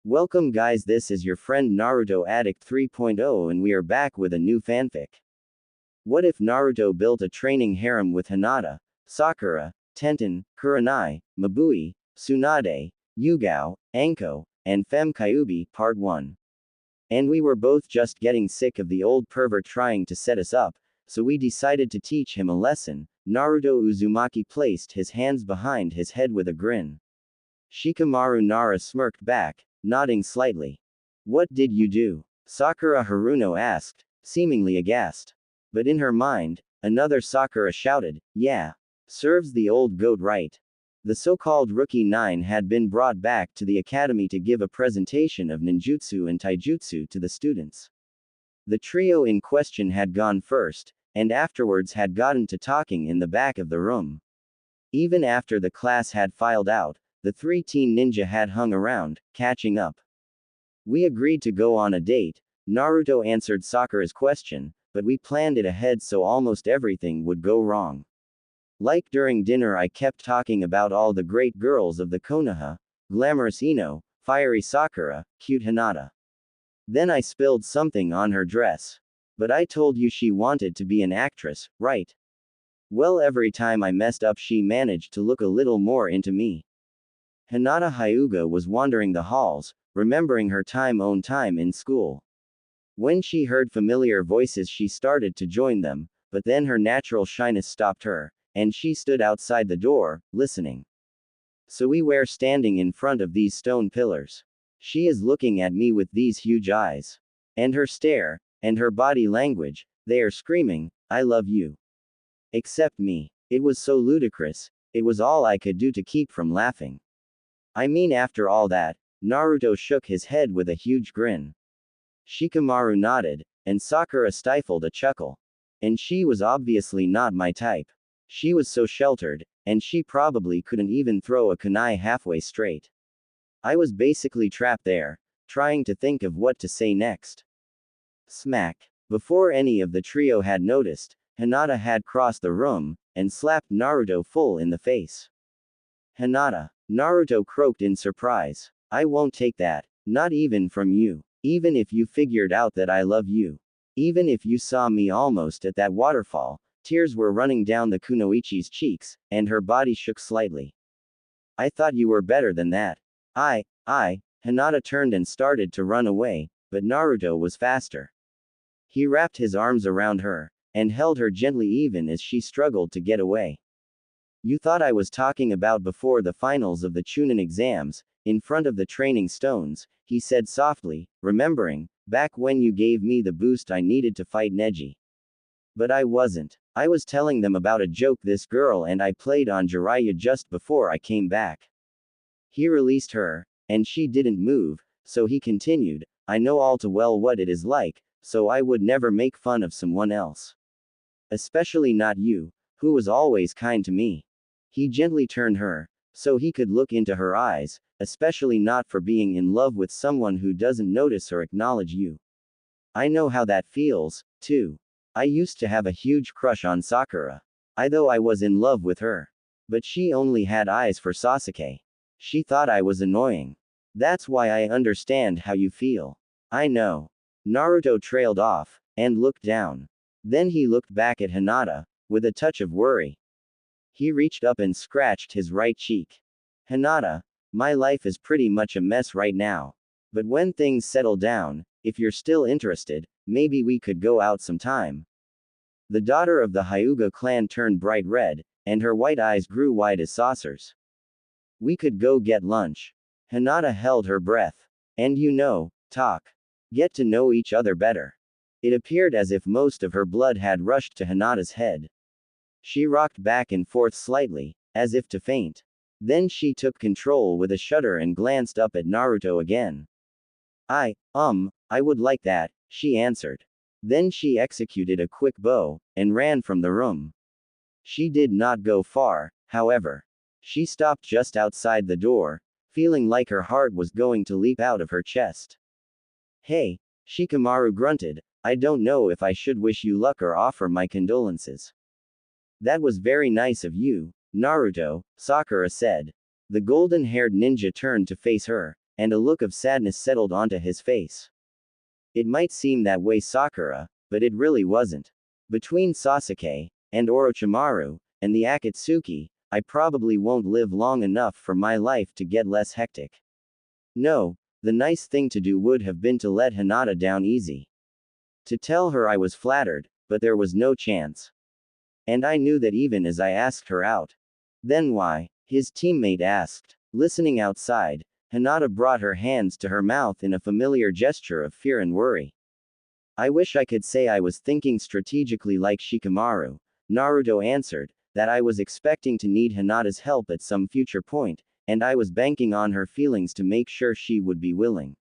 Welcome guys, this is your friend Naruto Addict 3.0 and we are back with a new fanfic. What if Naruto built a training harem with Hinata, Sakura, Tenten, Kurenai, Mabui, Tsunade, Yugao, Anko, and Fem Kyuubi, Part 1. And we were both just getting sick of the old pervert trying to set us up, so we decided to teach him a lesson. Naruto Uzumaki placed his hands behind his head with a grin. Shikamaru Nara smirked back, nodding slightly. What did you do? Sakura Haruno asked, seemingly aghast. But in her mind, another Sakura shouted, yeah. Serves the old goat right. The so-called Rookie 9 had been brought back to the academy to give a presentation of ninjutsu and taijutsu to the students. The trio in question had gone first, and afterwards had gotten to talking in the back of the room. Even after the class had filed out, the three teen ninja had hung around, catching up. We agreed to go on a date. Naruto answered Sakura's question, but we planned it ahead so almost everything would go wrong. Like during dinner, I kept talking about all the great girls of the Konoha, glamorous Ino, fiery Sakura, cute Hinata. Then I spilled something on her dress. But I told you she wanted to be an actress, right? Well, every time I messed up she managed to look a little more into me. Hinata Hyuga was wandering the halls, remembering her own time in school. When she heard familiar voices she started to join them, but then her natural shyness stopped her, and she stood outside the door, listening. So we were standing in front of these stone pillars. She is looking at me with these huge eyes. And her stare, and her body language, they are screaming, I love you. Except me. It was so ludicrous, it was all I could do to keep from laughing. I mean, after all that, Naruto shook his head with a huge grin. Shikamaru nodded, and Sakura stifled a chuckle. And she was obviously not my type. She was so sheltered, and she probably couldn't even throw a kunai halfway straight. I was basically trapped there, trying to think of what to say next. Smack. Before any of the trio had noticed, Hinata had crossed the room, and slapped Naruto full in the face. Hinata. Naruto croaked in surprise. I won't take that. Not even from you. Even if you figured out that I love you. Even if you saw me almost at that waterfall. Tears were running down the kunoichi's cheeks, and her body shook slightly. I thought you were better than that. Hinata turned and started to run away, but Naruto was faster. He wrapped his arms around her, and held her gently even as she struggled to get away. You thought I was talking about before the finals of the Chunin exams, in front of the training stones, he said softly, remembering, back when you gave me the boost I needed to fight Neji. But I wasn't. I was telling them about a joke this girl and I played on Jiraiya just before I came back. He released her, and she didn't move, so he continued, I know all too well what it is like, so I would never make fun of someone else. Especially not you, who was always kind to me. He gently turned her, so he could look into her eyes, especially not for being in love with someone who doesn't notice or acknowledge you. I know how that feels, too. I used to have a huge crush on Sakura. Though I was in love with her. But she only had eyes for Sasuke. She thought I was annoying. That's why I understand how you feel. I know. Naruto trailed off, and looked down. Then he looked back at Hinata, with a touch of worry. He reached up and scratched his right cheek. Hinata, my life is pretty much a mess right now. But when things settle down, if you're still interested, maybe we could go out sometime. The daughter of the Hyuga clan turned bright red, and her white eyes grew wide as saucers. We could go get lunch. Hinata held her breath. And talk. Get to know each other better. It appeared as if most of her blood had rushed to Hinata's head. She rocked back and forth slightly, as if to faint. Then she took control with a shudder and glanced up at Naruto again. I would like that, she answered. Then she executed a quick bow, and ran from the room. She did not go far, however. She stopped just outside the door, feeling like her heart was going to leap out of her chest. Hey, Shikamaru grunted, I don't know if I should wish you luck or offer my condolences. That was very nice of you, Naruto, Sakura said. The golden-haired ninja turned to face her, and a look of sadness settled onto his face. It might seem that way, Sakura, but it really wasn't. Between Sasuke, and Orochimaru, and the Akatsuki, I probably won't live long enough for my life to get less hectic. No, the nice thing to do would have been to let Hinata down easy. To tell her I was flattered, but there was no chance. And I knew that even as I asked her out. Then why? His teammate asked. Listening outside, Hinata brought her hands to her mouth in a familiar gesture of fear and worry. I wish I could say I was thinking strategically like Shikamaru, Naruto answered, that I was expecting to need Hinata's help at some future point, and I was banking on her feelings to make sure she would be willing.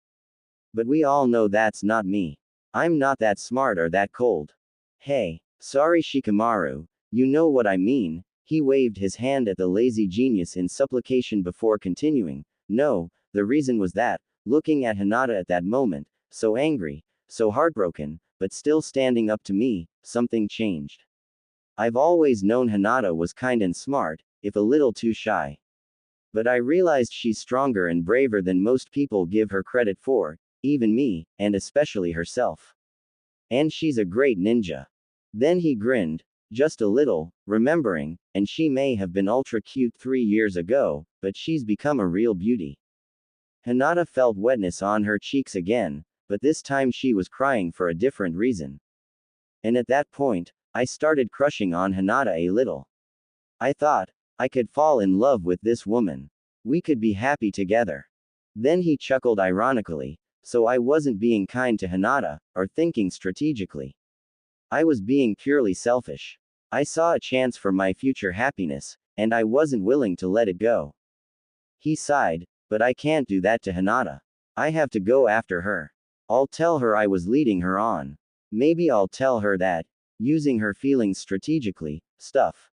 But we all know that's not me. I'm not that smart or that cold. Hey, sorry Shikamaru, you know what I mean. He waved his hand at the lazy genius in supplication before continuing. No, the reason was that, looking at Hinata at that moment, so angry, so heartbroken, but still standing up to me, something changed. I've always known Hinata was kind and smart, if a little too shy. But I realized she's stronger and braver than most people give her credit for, even me, and especially herself. And she's a great ninja. Then he grinned, just a little, remembering, and she may have been ultra cute 3 years ago, but she's become a real beauty. Hinata felt wetness on her cheeks again, but this time she was crying for a different reason. And at that point, I started crushing on Hinata a little. I thought, I could fall in love with this woman. We could be happy together. Then he chuckled ironically, so I wasn't being kind to Hinata, or thinking strategically. I was being purely selfish. I saw a chance for my future happiness, and I wasn't willing to let it go. He sighed, but I can't do that to Hinata. I have to go after her. I'll tell her I was leading her on. Maybe I'll tell her that, using her feelings strategically, stuff.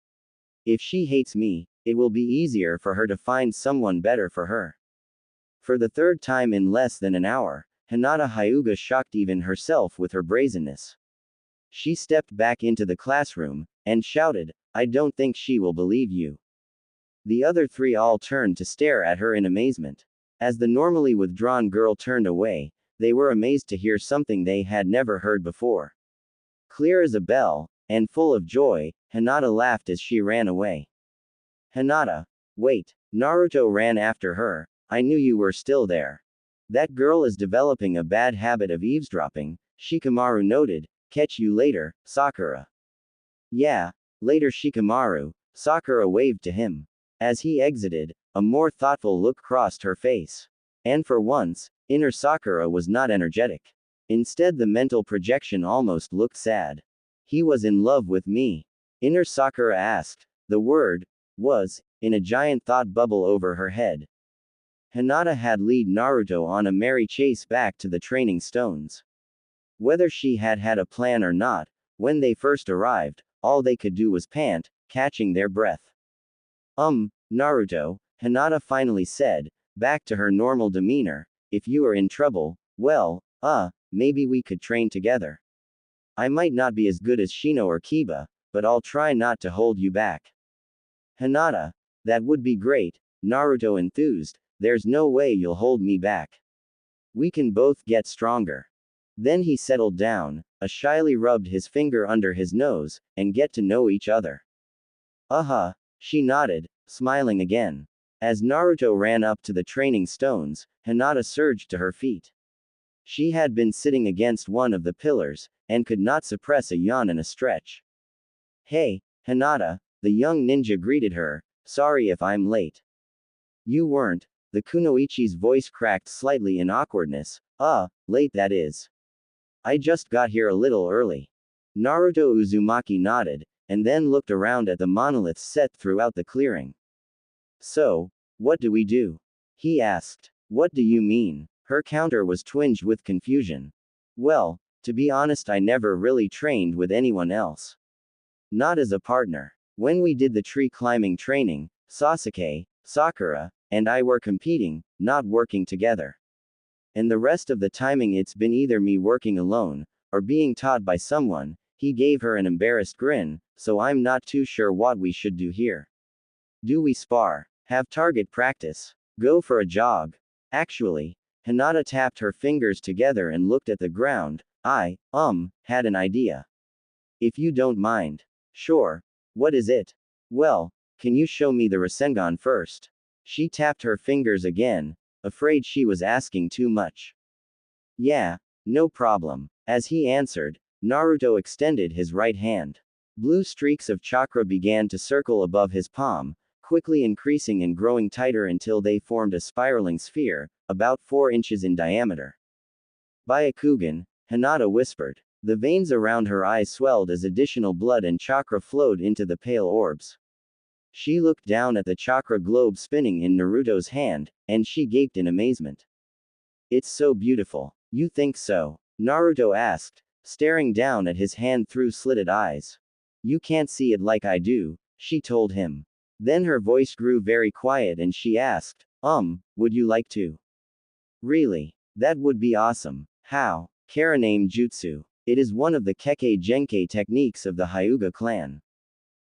If she hates me, it will be easier for her to find someone better for her. For the third time in less than an hour, Hinata Hyuga shocked even herself with her brazenness. She stepped back into the classroom, and shouted, I don't think she will believe you. The other three all turned to stare at her in amazement. As the normally withdrawn girl turned away, they were amazed to hear something they had never heard before. Clear as a bell, and full of joy, Hinata laughed as she ran away. Hinata, wait. Naruto ran after her. I knew you were still there. That girl is developing a bad habit of eavesdropping, Shikamaru noted. Catch you later, Sakura. Yeah, later Shikamaru. Sakura waved to him. As he exited, a more thoughtful look crossed her face. And for once, inner Sakura was not energetic. Instead, the mental projection almost looked sad. He was in love with me. Inner Sakura asked. The word was in a giant thought bubble over her head. Hinata had led Naruto on a merry chase back to the training stones. Whether she had had a plan or not, when they first arrived, all they could do was pant, catching their breath. Naruto, Hinata finally said, back to her normal demeanor, if you are in trouble, well, maybe we could train together. I might not be as good as Shino or Kiba, but I'll try not to hold you back. Hinata, that would be great, Naruto enthused, there's no way you'll hold me back. We can both get stronger. Then he settled down, shyly rubbed his finger under his nose, and get to know each other. She nodded, smiling again. As Naruto ran up to the training stones, Hinata surged to her feet. She had been sitting against one of the pillars, and could not suppress a yawn and a stretch. Hey, Hinata, the young ninja greeted her, sorry if I'm late. You weren't. The kunoichi's voice cracked slightly in awkwardness. Late that is. I just got here a little early. Naruto Uzumaki nodded, and then looked around at the monoliths set throughout the clearing. So, what do we do? He asked. What do you mean? Her counter was twinged with confusion. Well, to be honest, I never really trained with anyone else. Not as a partner. When we did the tree climbing training, Sasuke, Sakura, and I were competing, not working together. And the rest of the timing it's been either me working alone, or being taught by someone. He gave her an embarrassed grin, so I'm not too sure what we should do here. Do we spar? Have target practice? Go for a jog? Actually, Hinata tapped her fingers together and looked at the ground. Had an idea. If you don't mind. Sure. What is it? Well, can you show me the Rasengan first? She tapped her fingers again, afraid she was asking too much. Yeah, no problem. As he answered, Naruto extended his right hand. Blue streaks of chakra began to circle above his palm, quickly increasing and growing tighter until they formed a spiraling sphere, about 4 inches in diameter. Byakugan, Hinata whispered. The veins around her eyes swelled as additional blood and chakra flowed into the pale orbs. She looked down at the chakra globe spinning in Naruto's hand, and she gaped in amazement. It's so beautiful. You think so? Naruto asked, staring down at his hand through slitted eyes. You can't see it like I do, she told him. Then her voice grew very quiet and she asked, would you like to? Really? That would be awesome. How? Kurenai Jutsu. It is one of the Kekkei Genkai techniques of the Hyuga clan.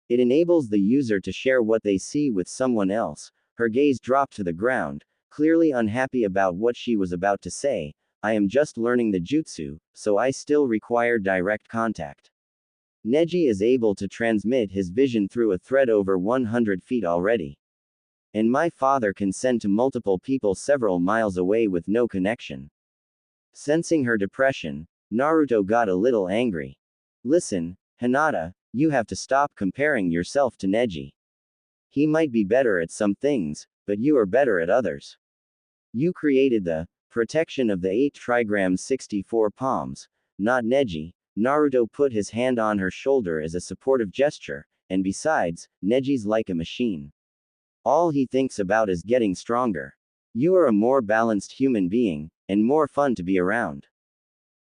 It enables the user to share what they see with someone else. Her gaze dropped to the ground, clearly unhappy about what she was about to say. I am just learning the jutsu, so I still require direct contact. Neji is able to transmit his vision through a thread over 100 feet already. And my father can send to multiple people several miles away with no connection. Sensing her depression, Naruto got a little angry. Listen, Hinata, you have to stop comparing yourself to Neji. He might be better at some things, but you are better at others. You created the protection of the 8 trigrams 64 palms, not Neji. Naruto put his hand on her shoulder as a supportive gesture, and besides, Neji's like a machine. All he thinks about is getting stronger. You are a more balanced human being, and more fun to be around.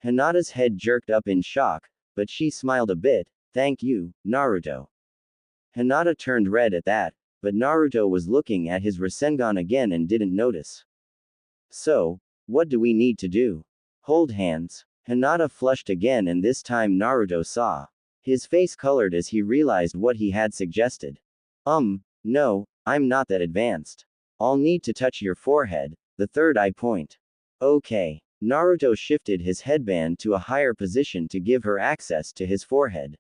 Hinata's head jerked up in shock, but she smiled a bit. Thank you, Naruto. Hinata turned red at that, but Naruto was looking at his Rasengan again and didn't notice. So, what do we need to do? Hold hands. Hinata flushed again and this time Naruto saw. His face colored as he realized what he had suggested. No, I'm not that advanced. I'll need to touch your forehead, the third eye point. Okay. Naruto shifted his headband to a higher position to give her access to his forehead.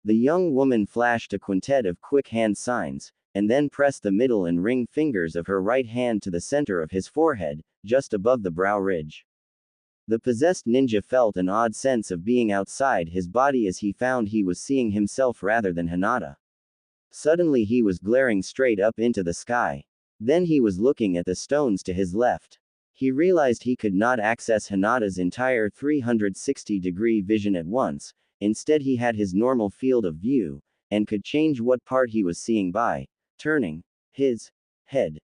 The young woman flashed a quintet of quick hand signs, and then pressed the middle and ring fingers of her right hand to the center of his forehead, just above the brow ridge. The possessed ninja felt an odd sense of being outside his body as he found he was seeing himself rather than Hinata. Suddenly he was glaring straight up into the sky. Then he was looking at the stones to his left. He realized he could not access Hinata's entire 360-degree vision at once. Instead he had his normal field of view, and could change what part he was seeing by turning his head.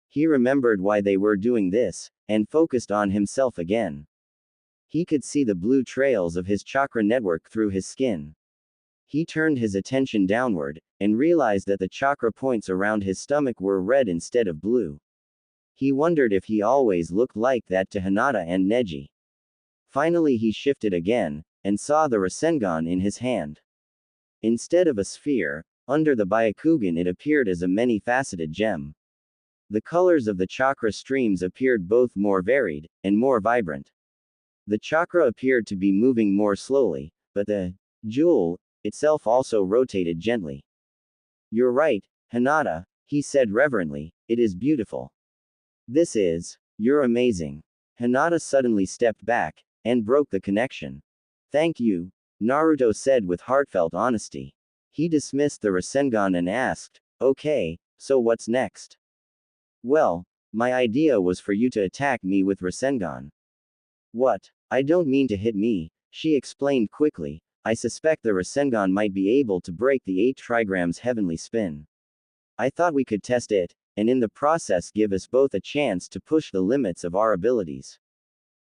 He remembered why they were doing this, and focused on himself again. He could see the blue trails of his chakra network through his skin. He turned his attention downward, and realized that the chakra points around his stomach were red instead of blue. He wondered if he always looked like that to Hinata and Neji. Finally he shifted again, and saw the Rasengan in his hand. Instead of a sphere, under the Byakugan it appeared as a many-faceted gem. The colors of the chakra streams appeared both more varied, and more vibrant. The chakra appeared to be moving more slowly, but the jewel itself also rotated gently. You're right, Hinata, he said reverently, it is beautiful. You're amazing. Hinata suddenly stepped back, and broke the connection. Thank you, Naruto said with heartfelt honesty. He dismissed the Rasengan and asked, okay, so what's next? Well, my idea was for you to attack me with Rasengan. What? I don't mean to hit me, she explained quickly. I suspect the Rasengan might be able to break the 8 trigrams heavenly spin. I thought we could test it, and in the process give us both a chance to push the limits of our abilities.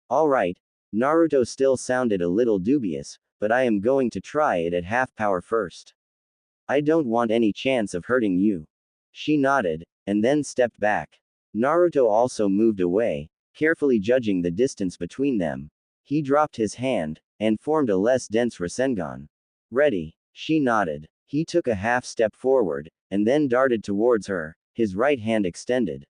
Alright, Naruto still sounded a little dubious, but I am going to try it at half power first. I don't want any chance of hurting you. She nodded, and then stepped back. Naruto also moved away, carefully judging the distance between them. He dropped his hand, and formed a less dense Rasengan. Ready? She nodded. He took a half step forward, and then darted towards her, his right hand extended.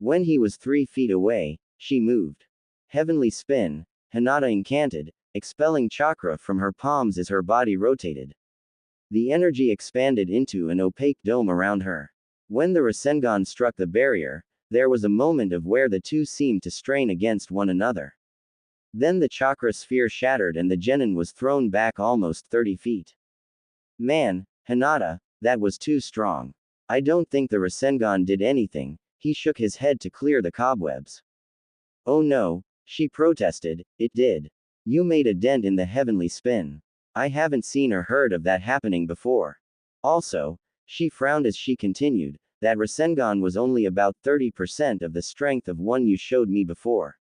When he was 3 feet away, she moved. Heavenly spin, Hinata incanted, expelling chakra from her palms as her body rotated. The energy expanded into an opaque dome around her. When the Rasengan struck the barrier, there was a moment of where the two seemed to strain against one another. Then the chakra sphere shattered and the genin was thrown back almost 30 feet. Man, Hinata, that was too strong. I don't think the Rasengan did anything. He shook his head to clear the cobwebs. Oh no, she protested, it did. You made a dent in the heavenly spin. I haven't seen or heard of that happening before. Also, she frowned as she continued, that Rasengan was only about 30% of the strength of one you showed me before.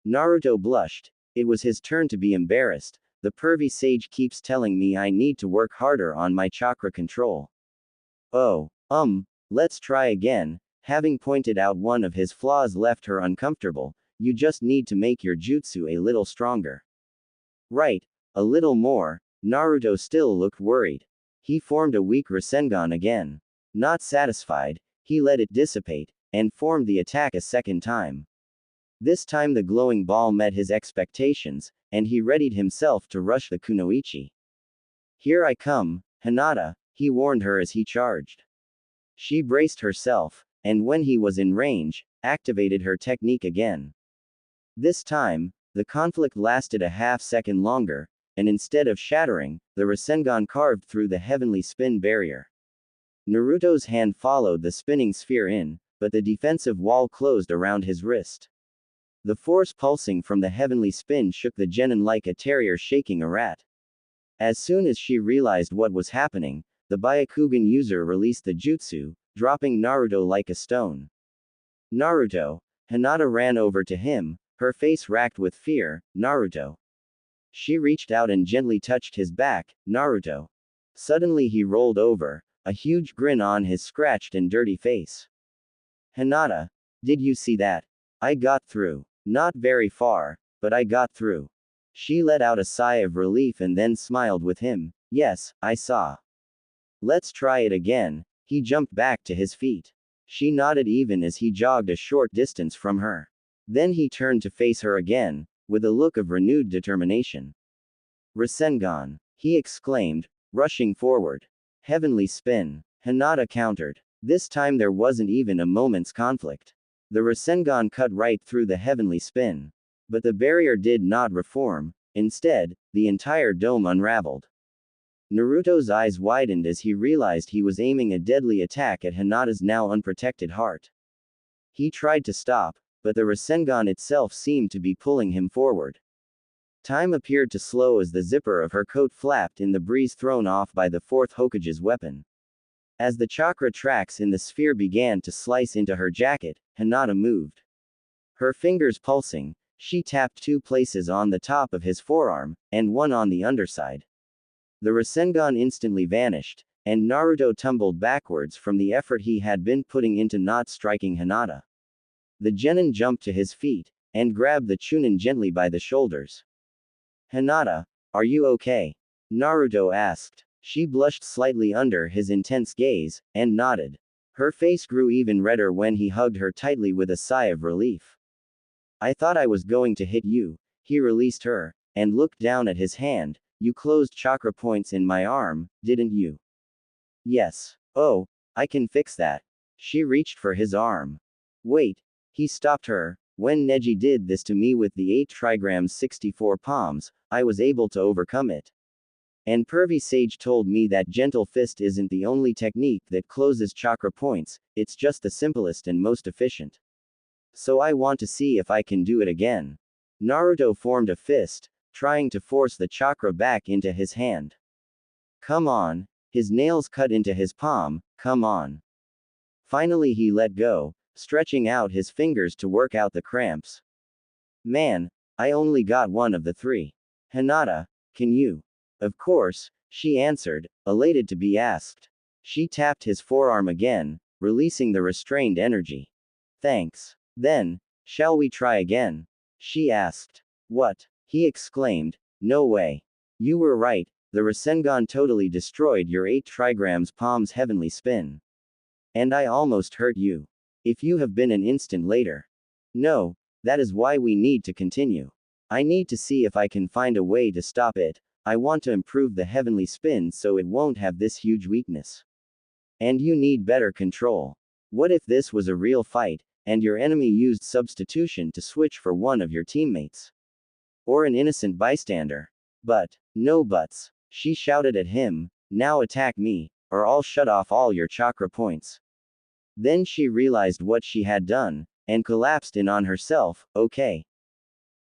Naruto blushed. It was his turn to be embarrassed. The pervy sage keeps telling me I need to work harder on my chakra control. Oh, let's try again. Having pointed out one of his flaws left her uncomfortable. You just need to make your jutsu a little stronger. Right, a little more. Naruto still looked worried. He formed a weak Rasengan again. Not satisfied, he let it dissipate, and formed the attack a second time. This time the glowing ball met his expectations, and he readied himself to rush the kunoichi. Here I come, Hinata, he warned her as he charged. She braced herself, and when he was in range, activated her technique again. This time, the conflict lasted a half-second longer, and instead of shattering, the Rasengan carved through the heavenly spin barrier. Naruto's hand followed the spinning sphere in, but the defensive wall closed around his wrist. The force pulsing from the heavenly spin shook the genin like a terrier shaking a rat. As soon as she realized what was happening, the Byakugan user released the jutsu, dropping Naruto like a stone. Naruto! Hinata ran over to him, her face racked with fear. Naruto! She reached out and gently touched his back. Naruto! Suddenly he rolled over, a huge grin on his scratched and dirty face. Hinata! Did you see that? I got through. Not very far, but I got through. She let out a sigh of relief and then smiled with him. Yes, I saw. Let's try it again. He jumped back to his feet. She nodded even as he jogged a short distance from her. Then he turned to face her again, with a look of renewed determination. Rasengan! He exclaimed, rushing forward. Heavenly spin! Hinata countered. This time there wasn't even a moment's conflict. The Rasengan cut right through the heavenly spin. But the barrier did not reform. Instead, the entire dome unraveled. Naruto's eyes widened as he realized he was aiming a deadly attack at Hinata's now unprotected heart. He tried to stop, but the Rasengan itself seemed to be pulling him forward. Time appeared to slow as the zipper of her coat flapped in the breeze thrown off by the fourth Hokage's weapon. As the chakra tracks in the sphere began to slice into her jacket, Hinata moved. Her fingers pulsing, she tapped 2 places on the top of his forearm, and 1 on the underside. The Rasengan instantly vanished, and Naruto tumbled backwards from the effort he had been putting into not striking Hinata. The genin jumped to his feet, and grabbed the Chunin gently by the shoulders. Hinata, are you okay? Naruto asked. She blushed slightly under his intense gaze, and nodded. Her face grew even redder when he hugged her tightly with a sigh of relief. I thought I was going to hit you. He released her, and looked down at his hand. You closed chakra points in my arm, didn't you? Yes. Oh, I can fix that. She reached for his arm. Wait. He stopped her. When Neji did this to me with the 8 trigrams 64 palms, I was able to overcome it. And Pervy Sage told me that gentle fist isn't the only technique that closes chakra points, it's just the simplest and most efficient. So I want to see if I can do it again. Naruto formed a fist, trying to force the chakra back into his hand. Come on. His nails cut into his palm, come on. Finally he let go, stretching out his fingers to work out the cramps. Man, I only got 1 of the 3. Hinata, can you? Of course, she answered, elated to be asked. She tapped his forearm again, releasing the restrained energy. Thanks. Then, shall we try again? She asked. What? He exclaimed. No way. You were right, the Rasengan totally destroyed your 8 trigrams palms heavenly spin. And I almost hurt you. If you have been an instant later. No, that is why we need to continue. I need to see if I can find a way to stop it. I want to improve the heavenly spin so it won't have this huge weakness. And you need better control. What if this was a real fight, and your enemy used substitution to switch for one of your teammates? Or an innocent bystander? But, no buts. She shouted at him, now attack me, or I'll shut off all your chakra points. Then she realized what she had done, and collapsed in on herself. Okay.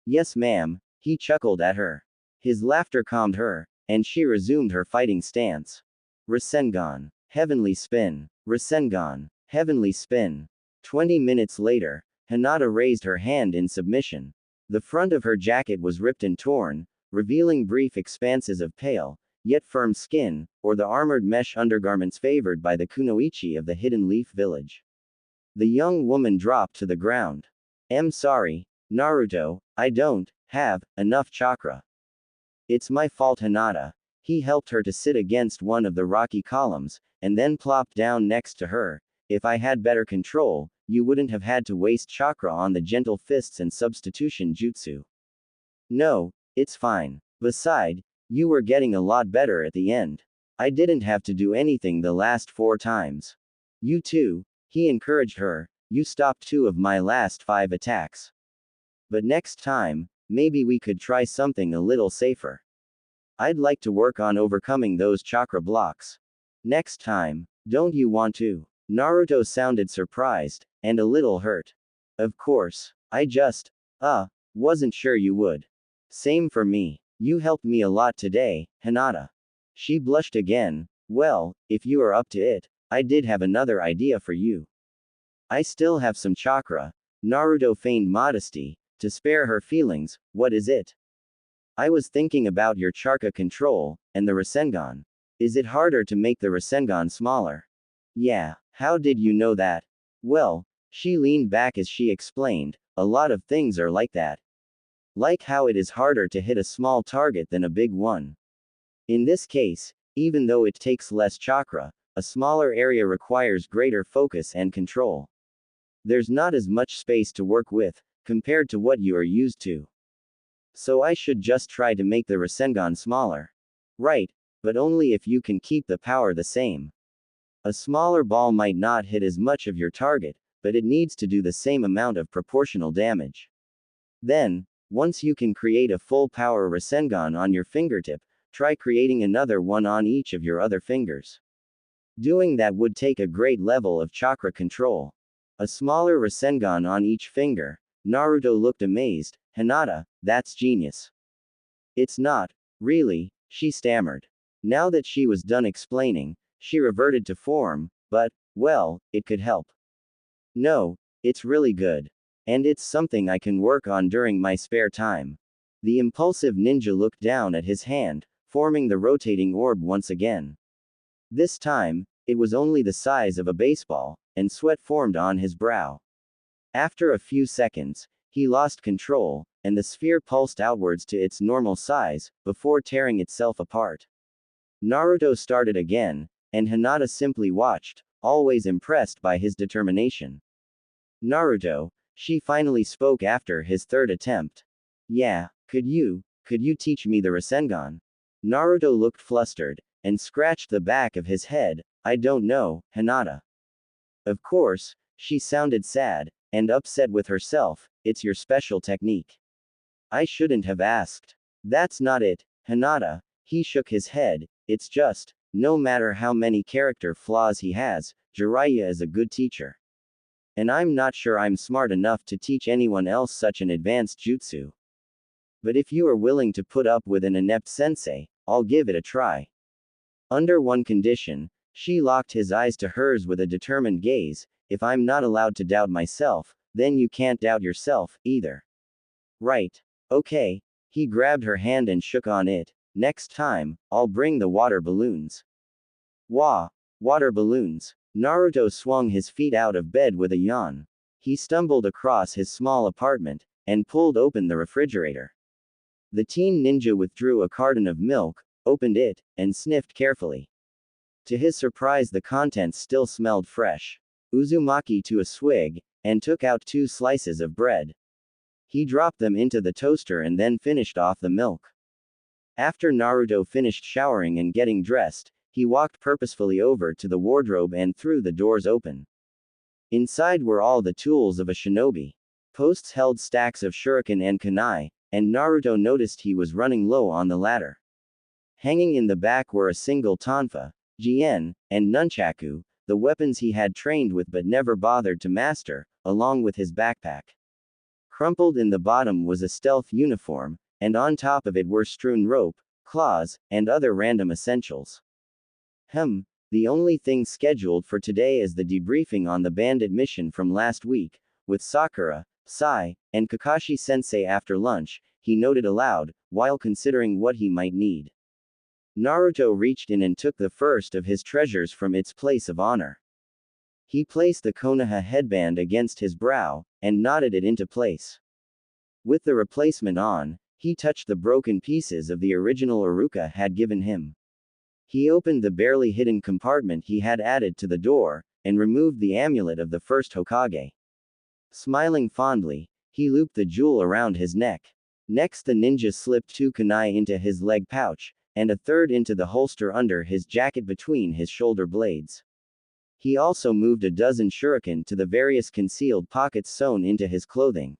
Yes ma'am, he chuckled at her. His laughter calmed her, and she resumed her fighting stance. Rasengan. Heavenly spin. Rasengan. Heavenly spin. 20 minutes later, Hinata raised her hand in submission. The front of her jacket was ripped and torn, revealing brief expanses of pale, yet firm skin, or the armored mesh undergarments favored by the kunoichi of the Hidden Leaf Village. The young woman dropped to the ground. I'm sorry, Naruto, I don't have enough chakra. It's my fault, Hinata. He helped her to sit against one of the rocky columns, and then plopped down next to her. If I had better control, you wouldn't have had to waste chakra on the gentle fists and substitution jutsu. No, it's fine. Beside, you were getting a lot better at the end. I didn't have to do anything the last 4 times. You too, he encouraged her, you stopped 2 of my last 5 attacks. But next time, maybe we could try something a little safer. I'd like to work on overcoming those chakra blocks. Next time, don't you want to? Naruto sounded surprised, and a little hurt. Of course, I just, wasn't sure you would. Same for me. You helped me a lot today, Hinata. She blushed again. Well, if you are up to it, I did have another idea for you. I still have some chakra. Naruto feigned modesty, to spare her feelings. What is it? I was thinking about your chakra control, and the Rasengan. Is it harder to make the Rasengan smaller? Yeah, how did you know that? Well, she leaned back as she explained, a lot of things are like that. Like how it is harder to hit a small target than a big one. In this case, even though it takes less chakra, a smaller area requires greater focus and control. There's not as much space to work with, compared to what you are used to. So I should just try to make the Rasengan smaller. Right, but only if you can keep the power the same. A smaller ball might not hit as much of your target, but it needs to do the same amount of proportional damage. Then, once you can create a full power Rasengan on your fingertip, try creating another one on each of your other fingers. Doing that would take a great level of chakra control. A smaller Rasengan on each finger. Naruto looked amazed. Hinata, that's genius. It's not, really, she stammered. Now that she was done explaining, she reverted to form, but, well, it could help. No, it's really good. And it's something I can work on during my spare time. The impulsive ninja looked down at his hand, forming the rotating orb once again. This time, it was only the size of a baseball, and sweat formed on his brow. After a few seconds, he lost control, and the sphere pulsed outwards to its normal size, before tearing itself apart. Naruto started again, and Hinata simply watched, always impressed by his determination. Naruto, she finally spoke after his 3rd attempt. Yeah, could you teach me the Rasengan? Naruto looked flustered, and scratched the back of his head. I don't know, Hinata. Of course, she sounded sad, and upset with herself. It's your special technique. I shouldn't have asked. That's not it, Hinata. He shook his head. It's just, no matter how many character flaws he has, Jiraiya is a good teacher. And I'm not sure I'm smart enough to teach anyone else such an advanced jutsu. But if you are willing to put up with an inept sensei, I'll give it a try. Under one condition, she locked his eyes to hers with a determined gaze. If I'm not allowed to doubt myself, then you can't doubt yourself, either. Right. Okay. He grabbed her hand and shook on it. Next time, I'll bring the water balloons. Wah! Water balloons. Naruto swung his feet out of bed with a yawn. He stumbled across his small apartment, and pulled open the refrigerator. The teen ninja withdrew a carton of milk, opened it, and sniffed carefully. To his surprise, the contents still smelled fresh. Uzumaki to a swig, and took out 2 slices of bread. He dropped them into the toaster and then finished off the milk. After Naruto finished showering and getting dressed, he walked purposefully over to the wardrobe and threw the doors open. Inside were all the tools of a shinobi. Posts held stacks of shuriken and kunai, and Naruto noticed he was running low on the latter. Hanging in the back were a single tonfa, jien, and nunchaku, the weapons he had trained with but never bothered to master, along with his backpack. Crumpled in the bottom was a stealth uniform, and on top of it were strewn rope, claws, and other random essentials. The only thing scheduled for today is the debriefing on the bandit mission from last week, with Sakura, Sai, and Kakashi-sensei after lunch, he noted aloud, while considering what he might need. Naruto reached in and took the first of his treasures from its place of honor. He placed the Konoha headband against his brow, and knotted it into place. With the replacement on, he touched the broken pieces of the original Iruka had given him. He opened the barely hidden compartment he had added to the door, and removed the amulet of the first Hokage. Smiling fondly, he looped the jewel around his neck. Next the ninja slipped 2 kunai into his leg pouch, and a third into the holster under his jacket between his shoulder blades. He also moved a dozen shuriken to the various concealed pockets sewn into his clothing.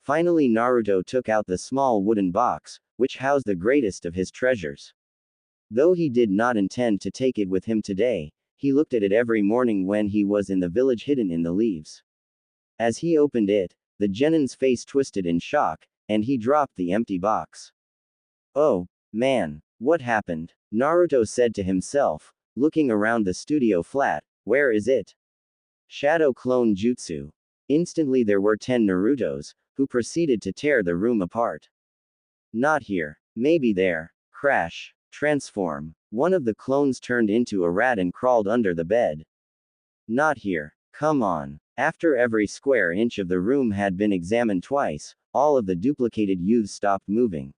Finally Naruto took out the small wooden box, which housed the greatest of his treasures. Though he did not intend to take it with him today, he looked at it every morning when he was in the village hidden in the leaves. As he opened it, the genin's face twisted in shock, and he dropped the empty box. Oh, man, what happened? Naruto said to himself, looking around the studio flat. Where is it? Shadow clone jutsu. Instantly there were 10 Narutos, who proceeded to tear the room apart. Not here. Maybe there. Crash. Transform. One of the clones turned into a rat and crawled under the bed. Not here. Come on. After every square inch of the room had been examined twice, all of the duplicated youths stopped moving.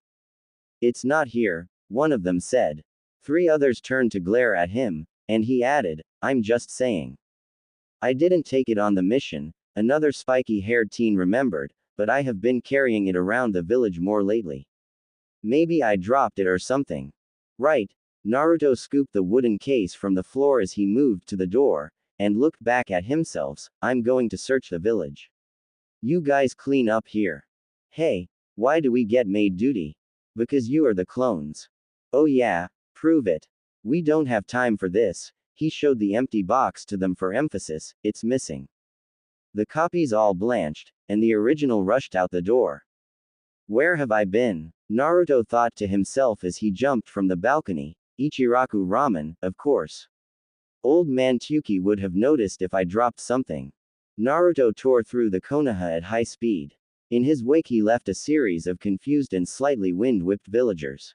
It's not here, one of them said. 3 others turned to glare at him, and he added, I'm just saying. I didn't take it on the mission, another spiky-haired teen remembered, but I have been carrying it around the village more lately. Maybe I dropped it or something. Right. Naruto scooped the wooden case from the floor as he moved to the door, and looked back at himself. I'm going to search the village. You guys clean up here. Hey, why do we get maid duty? Because you are the clones. Oh yeah, prove it. We don't have time for this. He showed the empty box to them for emphasis. It's missing. The copies all blanched, and the original rushed out the door. Where have I been? Naruto thought to himself as he jumped from the balcony. Ichiraku ramen, of course. Old man Tuki would have noticed if I dropped something. Naruto tore through the Konoha at high speed. In his wake he left a series of confused and slightly wind-whipped villagers.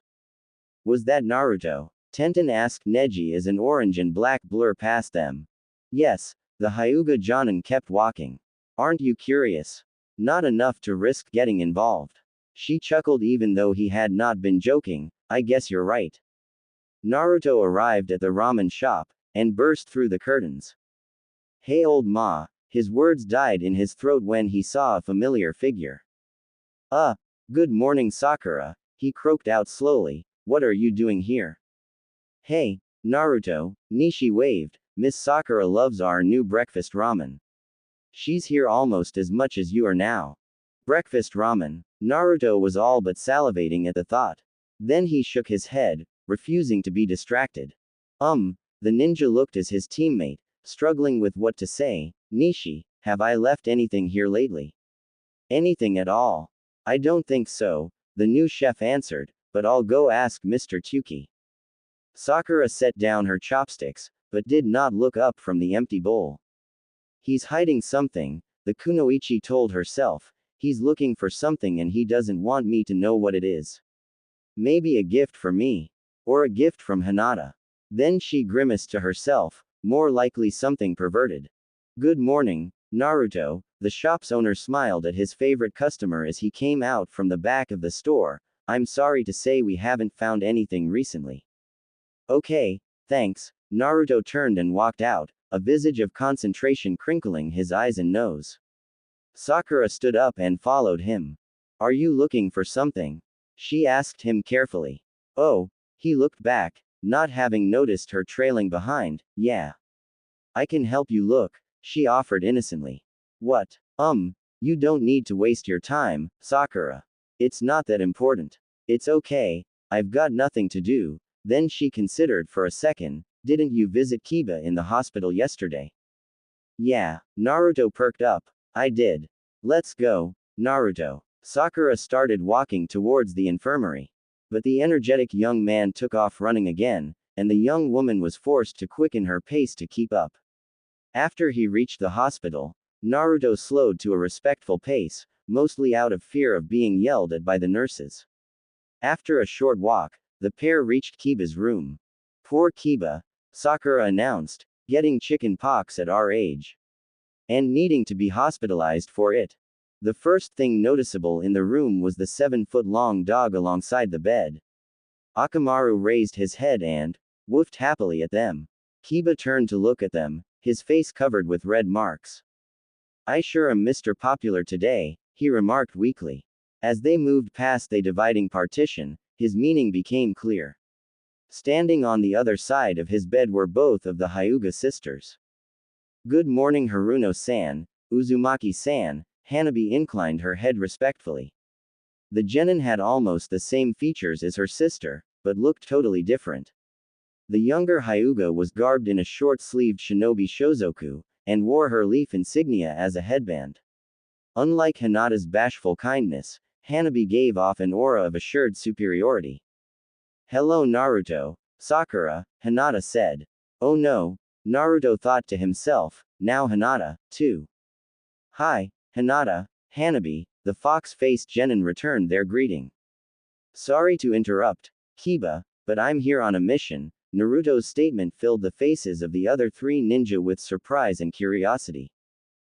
Was that Naruto? Tenten asked Neji as an orange and black blur passed them. Yes, the Hyuga Jonin kept walking. Aren't you curious? Not enough to risk getting involved. She chuckled even though he had not been joking. I guess you're right. Naruto arrived at the ramen shop, and burst through the curtains. Hey old ma, his words died in his throat when he saw a familiar figure. Good morning Sakura, he croaked out slowly, what are you doing here? Hey, Naruto, Nishi waved, Miss Sakura loves our new breakfast ramen. She's here almost as much as you are now. Breakfast ramen. Naruto was all but salivating at the thought. Then he shook his head, refusing to be distracted. The ninja looked as his teammate, struggling with what to say. Nishi, have I left anything here lately? Anything at all? I don't think so, the new chef answered, but I'll go ask Mr. Tuki. Sakura set down her chopsticks, but did not look up from the empty bowl. He's hiding something, the kunoichi told herself. He's looking for something and he doesn't want me to know what it is. Maybe a gift for me. Or a gift from Hinata. Then she grimaced to herself, more likely something perverted. Good morning, Naruto, the shop's owner smiled at his favorite customer as he came out from the back of the store. I'm sorry to say we haven't found anything recently. Okay, thanks. Naruto turned and walked out, a visage of concentration crinkling his eyes and nose. Sakura stood up and followed him. Are you looking for something? She asked him carefully. Oh, he looked back, not having noticed her trailing behind. Yeah. I can help you look, she offered innocently. What? You don't need to waste your time, Sakura. It's not that important. It's okay, I've got nothing to do. Then she considered for a second. Didn't you visit Kiba in the hospital yesterday? Yeah, Naruto perked up. I did. Let's go, Naruto. Sakura started walking towards the infirmary. But the energetic young man took off running again, and the young woman was forced to quicken her pace to keep up. After he reached the hospital, Naruto slowed to a respectful pace, mostly out of fear of being yelled at by the nurses. After a short walk, the pair reached Kiba's room. Poor Kiba, Sakura announced, getting chicken pox at our age. And needing to be hospitalized for it. The first thing noticeable in the room was the 7-foot-long dog alongside the bed. Akamaru raised his head and woofed happily at them. Kiba turned to look at them, his face covered with red marks. I sure am Mr. Popular today, he remarked weakly. As they moved past the dividing partition, his meaning became clear. Standing on the other side of his bed were both of the Hyuga sisters. Good morning Haruno-san, Uzumaki-san, Hanabi inclined her head respectfully. The genin had almost the same features as her sister, but looked totally different. The younger Hyuga was garbed in a short-sleeved shinobi shozoku, and wore her leaf insignia as a headband. Unlike Hinata's bashful kindness, Hanabi gave off an aura of assured superiority. Hello Naruto, Sakura, Hinata said. Oh no, Naruto thought to himself, now Hinata, too. Hi, Hinata, Hanabi, the fox-faced genin returned their greeting. Sorry to interrupt, Kiba, but I'm here on a mission. Naruto's statement filled the faces of the other three ninja with surprise and curiosity.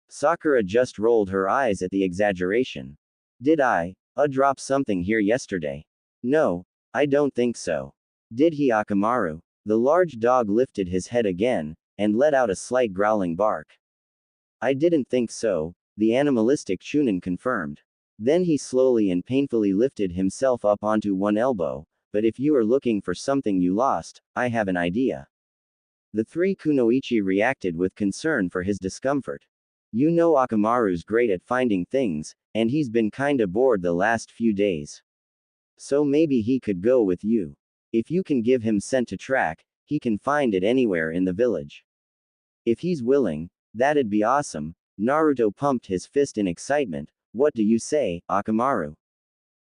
Sakura just rolled her eyes at the exaggeration. Did I drop something here yesterday? No, I don't think so. Did he Akamaru? The large dog lifted his head again, and let out a slight growling bark. I didn't think so, the animalistic Chunin confirmed. Then he slowly and painfully lifted himself up onto one elbow. But if you are looking for something you lost, I have an idea. The three kunoichi reacted with concern for his discomfort. You know Akamaru's great at finding things, and he's been kinda bored the last few days. So maybe he could go with you. If you can give him scent to track, he can find it anywhere in the village. If he's willing, that'd be awesome. Naruto pumped his fist in excitement. What do you say, Akamaru?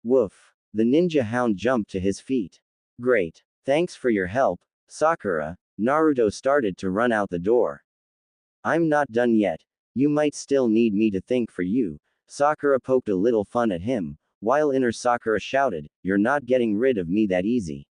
Woof. The ninja hound jumped to his feet. Great. Thanks for your help, Sakura. Naruto started to run out the door. I'm not done yet. You might still need me to think for you. Sakura poked a little fun at him, while inner Sakura shouted, you're not getting rid of me that easy.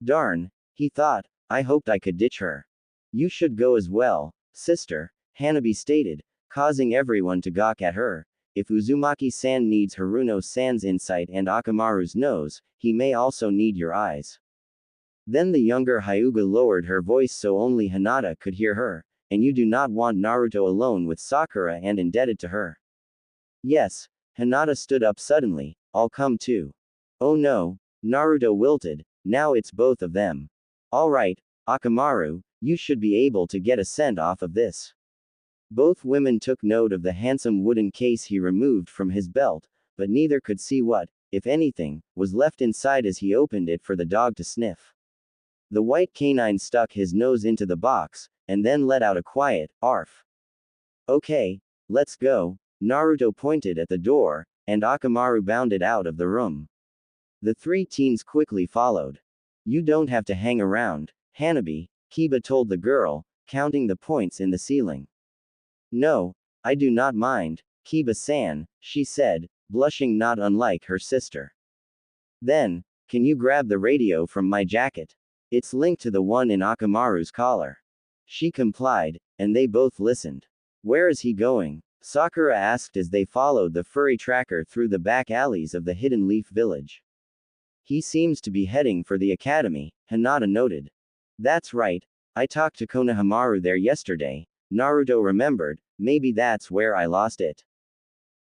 Darn, he thought, I hoped I could ditch her. You should go as well, sister, Hanabi stated, causing everyone to gawk at her. If Uzumaki-san needs Haruno-san's insight and Akamaru's nose, he may also need your eyes. Then the younger Hyuga lowered her voice so only Hinata could hear her, and you do not want Naruto alone with Sakura and indebted to her. Yes, Hinata stood up suddenly, I'll come too. Oh no, Naruto wilted, now it's both of them. Alright, Akamaru, you should be able to get a scent off of this. Both women took note of the handsome wooden case he removed from his belt, but neither could see what, if anything, was left inside as he opened it for the dog to sniff. The white canine stuck his nose into the box, and then let out a quiet, arf. Okay, let's go, Naruto pointed at the door, and Akamaru bounded out of the room. The three teens quickly followed. You don't have to hang around, Hanabi, Kiba told the girl, counting the points in the ceiling. No, I do not mind, Kiba-san, she said, blushing not unlike her sister. Then, can you grab the radio from my jacket? It's linked to the one in Akamaru's collar. She complied, and they both listened. Where is he going? Sakura asked as they followed the furry tracker through the back alleys of the Hidden Leaf Village. He seems to be heading for the academy, Hinata noted. That's right, I talked to Konohamaru there yesterday, Naruto remembered, maybe that's where I lost it.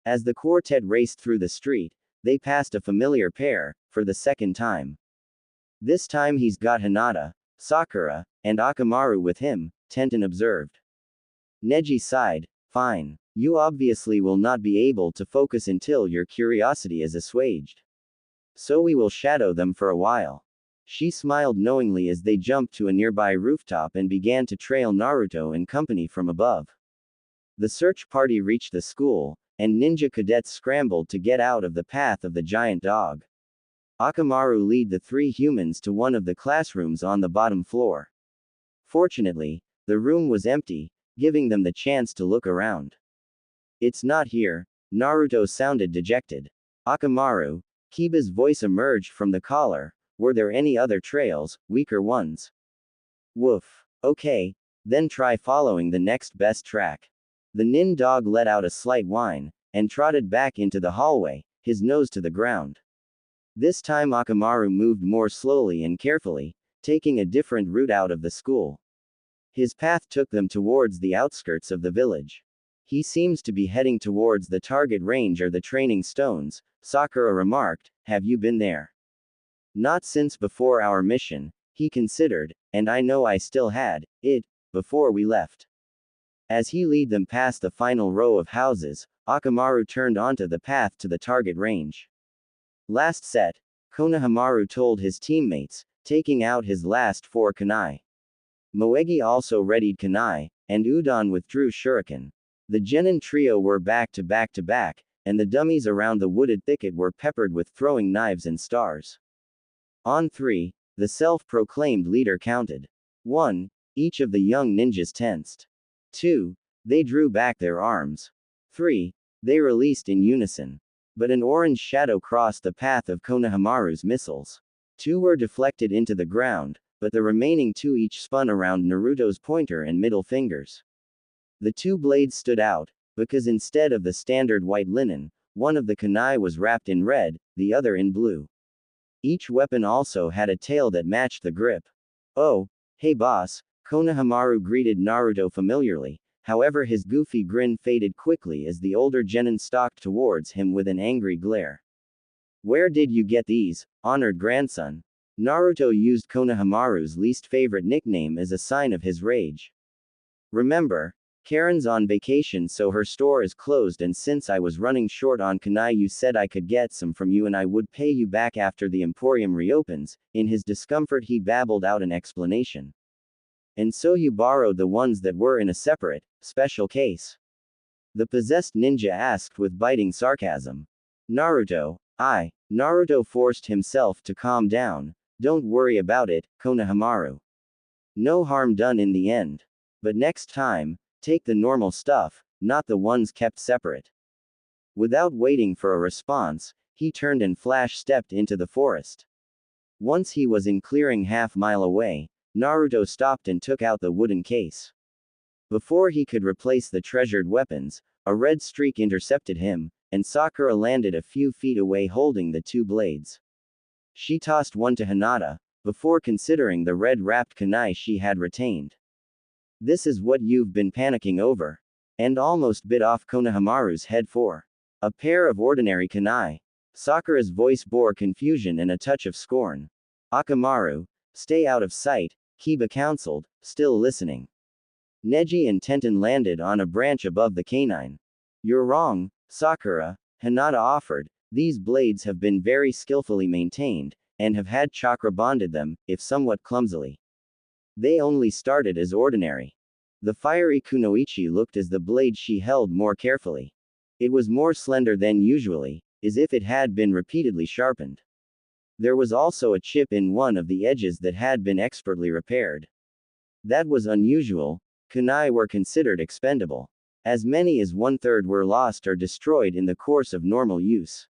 As the quartet raced through the street, they passed a familiar pair, for the second time. This time he's got Hinata, Sakura, and Akamaru with him, Tenten observed. Neji sighed, fine. You obviously will not be able to focus until your curiosity is assuaged. So we will shadow them for a while. She smiled knowingly as they jumped to a nearby rooftop and began to trail Naruto and company from above. The search party reached the school, and ninja cadets scrambled to get out of the path of the giant dog. Akamaru led the three humans to one of the classrooms on the bottom floor. Fortunately, the room was empty, giving them the chance to look around. It's not here, Naruto sounded dejected. Akamaru, Kiba's voice emerged from the collar. Were there any other trails, weaker ones? Woof. Okay, then try following the next best track. The nin dog let out a slight whine, and trotted back into the hallway, his nose to the ground. This time Akamaru moved more slowly and carefully, taking a different route out of the school. His path took them towards the outskirts of the village. He seems to be heading towards the target range or the training stones, Sakura remarked. Have you been there? Not since before our mission, he considered, and I know I still had it before we left. As he led them past the final row of houses, Akamaru turned onto the path to the target range. Last set, Konohamaru told his teammates, taking out his last 4 kunai. Moegi also readied kunai, and Udon withdrew shuriken. The genin trio were back to back, and the dummies around the wooded thicket were peppered with throwing knives and stars. On 3, the self-proclaimed leader counted. 1. Each of the young ninjas tensed. 2. They drew back their arms. 3. They released in unison. But an orange shadow crossed the path of Konohamaru's missiles. 2 were deflected into the ground, but the remaining 2 each spun around Naruto's pointer and middle fingers. The 2 blades stood out, because instead of the standard white linen, one of the kunai was wrapped in red, the other in blue. Each weapon also had a tail that matched the grip. Oh, hey boss, Konohamaru greeted Naruto familiarly, however his goofy grin faded quickly as the older genin stalked towards him with an angry glare. Where did you get these, honored grandson? Naruto used Konohamaru's least favorite nickname as a sign of his rage. Remember, Karen's on vacation so her store is closed, and since I was running short on kunai you said I could get some from you and I would pay you back after the emporium reopens. In his discomfort he babbled out an explanation. And so you borrowed the ones that were in a separate, special case? The possessed ninja asked with biting sarcasm. Naruto forced himself to calm down. Don't worry about it, Konohamaru. No harm done in the end. But next time, take the normal stuff, not the ones kept separate. Without waiting for a response, he turned and flash-stepped into the forest. Once he was in clearing half-mile away, Naruto stopped and took out the wooden case. Before he could replace the treasured weapons, a red streak intercepted him, and Sakura landed a few feet away holding the 2 blades. She tossed one to Hinata, before considering the red-wrapped kunai she had retained. This is what you've been panicking over. And almost bit off Konohamaru's head for a pair of ordinary kunai. Sakura's voice bore confusion and a touch of scorn. Akamaru, stay out of sight, Kiba counseled, still listening. Neji and Tenten landed on a branch above the canine. You're wrong, Sakura, Hinata offered. These blades have been very skillfully maintained, and have had chakra bonded them, if somewhat clumsily. They only started as ordinary. The fiery kunoichi looked as the blade she held more carefully. It was more slender than usually, as if it had been repeatedly sharpened. There was also a chip in one of the edges that had been expertly repaired. That was unusual. Kunai were considered expendable. As many as 1/3 were lost or destroyed in the course of normal use.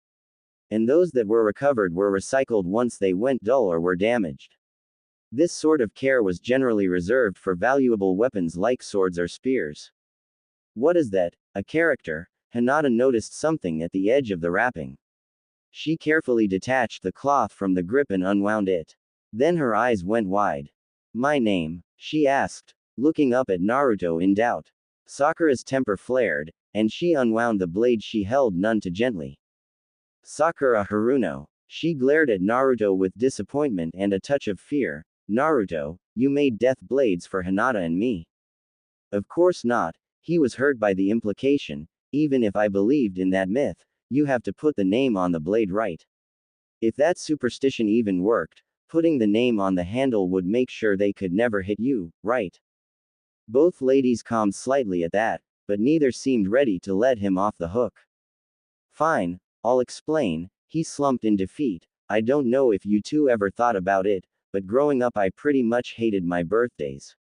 And those that were recovered were recycled once they went dull or were damaged. This sort of care was generally reserved for valuable weapons like swords or spears. What is that? A character? Hinata noticed something at the edge of the wrapping. She carefully detached the cloth from the grip and unwound it. Then her eyes went wide. My name? She asked, looking up at Naruto in doubt. Sakura's temper flared, and she unwound the blade she held none too gently. Sakura Haruno. She glared at Naruto with disappointment and a touch of fear. Naruto, you made death blades for Hinata and me. Of course not, he was hurt by the implication. Even if I believed in that myth, you have to put the name on the blade right. If that superstition even worked, putting the name on the handle would make sure they could never hit you, right? Both ladies calmed slightly at that, but neither seemed ready to let him off the hook. Fine, I'll explain, he slumped in defeat. I don't know if you two ever thought about it, but growing up I pretty much hated my birthdays.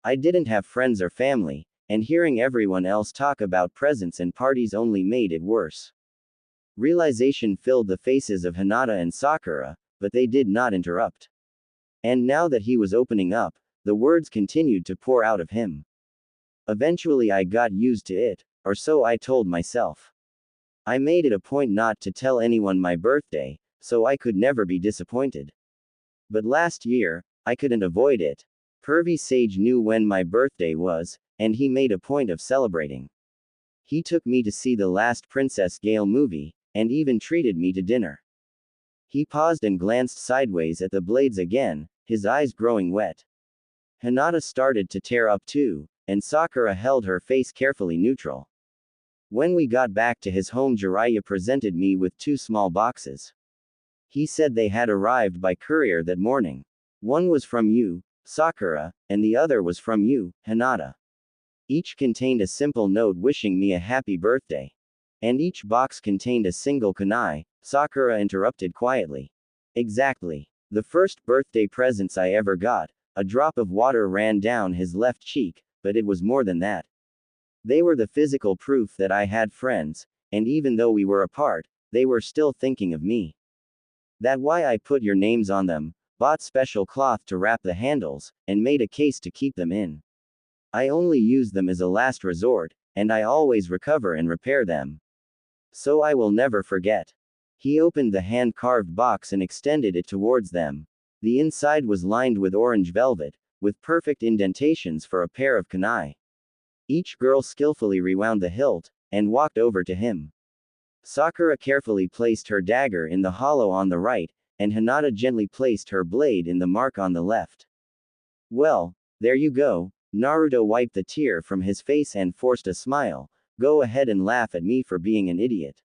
I didn't have friends or family, and hearing everyone else talk about presents and parties only made it worse. Realization filled the faces of Hinata and Sakura, but they did not interrupt. And now that he was opening up, the words continued to pour out of him. Eventually I got used to it, or so I told myself. I made it a point not to tell anyone my birthday, so I could never be disappointed. But last year, I couldn't avoid it. Pervy Sage knew when my birthday was, and he made a point of celebrating. He took me to see the last Princess Gale movie, and even treated me to dinner. He paused and glanced sideways at the blades again, his eyes growing wet. Hinata started to tear up too, and Sakura held her face carefully neutral. When we got back to his home, Jiraiya presented me with 2 small boxes. He said they had arrived by courier that morning. One was from you, Sakura, and the other was from you, Hinata. Each contained a simple note wishing me a happy birthday. And each box contained a single kunai, Sakura interrupted quietly. Exactly. The first birthday presents I ever got. A drop of water ran down his left cheek, but it was more than that. They were the physical proof that I had friends, and even though we were apart, they were still thinking of me. That's why I put your names on them, bought special cloth to wrap the handles, and made a case to keep them in. I only use them as a last resort, and I always recover and repair them. So I will never forget. He opened the hand-carved box and extended it towards them. The inside was lined with orange velvet, with perfect indentations for a pair of kunai. Each girl skillfully rewound the hilt, and walked over to him. Sakura carefully placed her dagger in the hollow on the right, and Hinata gently placed her blade in the mark on the left. Well, there you go. Naruto wiped the tear from his face and forced a smile. Go ahead and laugh at me for being an idiot.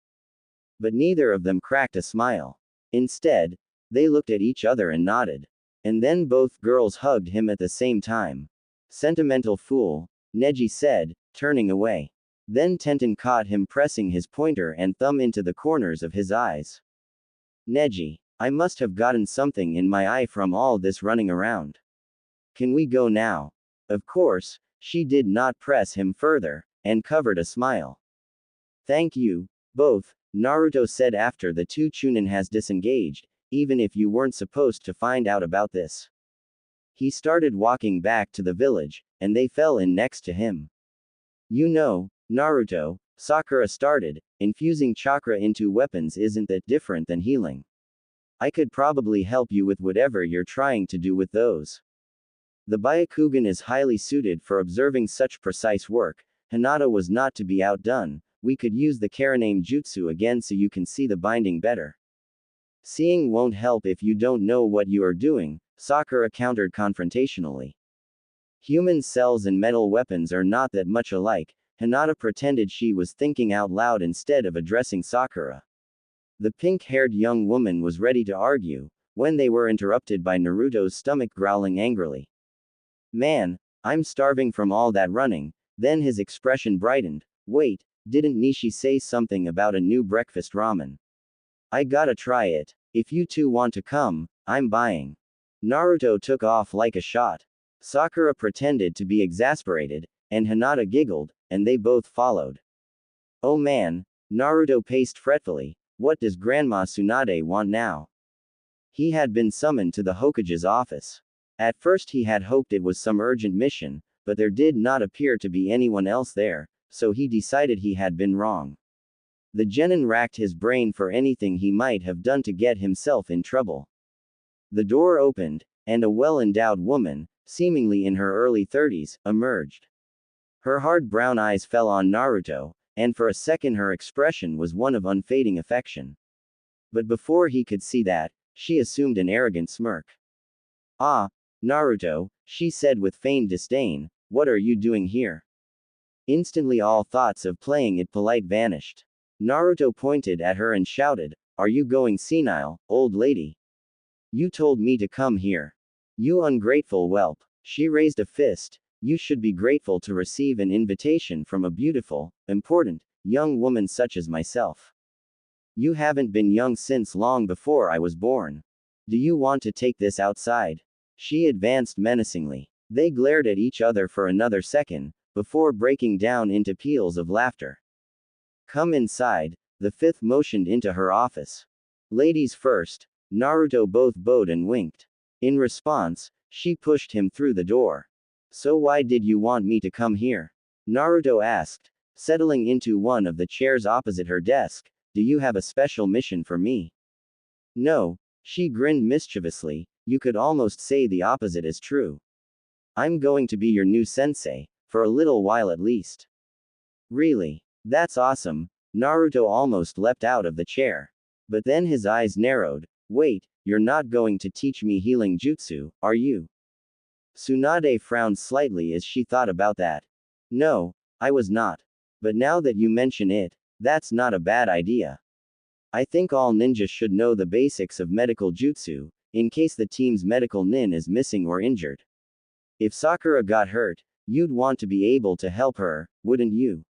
But neither of them cracked a smile. Instead, they looked at each other and nodded. And then both girls hugged him at the same time. Sentimental fool, Neji said, turning away. Then Tenten caught him pressing his pointer and thumb into the corners of his eyes. Neji, I must have gotten something in my eye from all this running around. Can we go now? Of course, she did not press him further, and covered a smile. Thank you, both, Naruto said after the 2 Chunin has disengaged, even if you weren't supposed to find out about this. He started walking back to the village, and they fell in next to him. You know, Naruto, Sakura started, infusing chakra into weapons isn't that different than healing. I could probably help you with whatever you're trying to do with those. The Byakugan is highly suited for observing such precise work. Hinata was not to be outdone. We could use the Kurenai jutsu again so you can see the binding better. Seeing won't help if you don't know what you are doing, Sakura countered confrontationally. Human cells and metal weapons are not that much alike. Hinata pretended she was thinking out loud instead of addressing Sakura. The pink-haired young woman was ready to argue, when they were interrupted by Naruto's stomach growling angrily. Man, I'm starving from all that running. Then his expression brightened. Wait, didn't Nishi say something about a new breakfast ramen? I gotta try it. If you two want to come, I'm buying. Naruto took off like a shot. Sakura pretended to be exasperated, and Hinata giggled, and they both followed. Oh man, Naruto paced fretfully, what does Grandma Tsunade want now? He had been summoned to the Hokage's office. At first he had hoped it was some urgent mission, but there did not appear to be anyone else there, so he decided he had been wrong. The genin racked his brain for anything he might have done to get himself in trouble. The door opened, and a well-endowed woman, seemingly in her early 30s, emerged. Her hard brown eyes fell on Naruto, and for a second her expression was one of unfading affection. But before he could see that, she assumed an arrogant smirk. "Ah, Naruto," she said with feigned disdain, "what are you doing here?" Instantly all thoughts of playing it polite vanished. Naruto pointed at her and shouted, "Are you going senile, old lady? You told me to come here. You ungrateful whelp." She raised a fist. "You should be grateful to receive an invitation from a beautiful, important, young woman such as myself. You haven't been young since long before I was born. Do you want to take this outside?" She advanced menacingly. They glared at each other for another second, before breaking down into peals of laughter. "Come inside," the fifth motioned into her office. "Ladies first." Naruto both bowed and winked. In response, she pushed him through the door. "So why did you want me to come here?" Naruto asked, settling into one of the chairs opposite her desk. "Do you have a special mission for me?" "No." She grinned mischievously. "You could almost say the opposite is true. I'm going to be your new sensei, for a little while at least." "Really? That's awesome." Naruto almost leapt out of the chair. But then his eyes narrowed. "Wait, you're not going to teach me healing jutsu, are you?" Tsunade frowned slightly as she thought about that. "No, I was not. But now that you mention it, that's not a bad idea. I think all ninjas should know the basics of medical jutsu, in case the team's medical nin is missing or injured. If Sakura got hurt, you'd want to be able to help her, wouldn't you?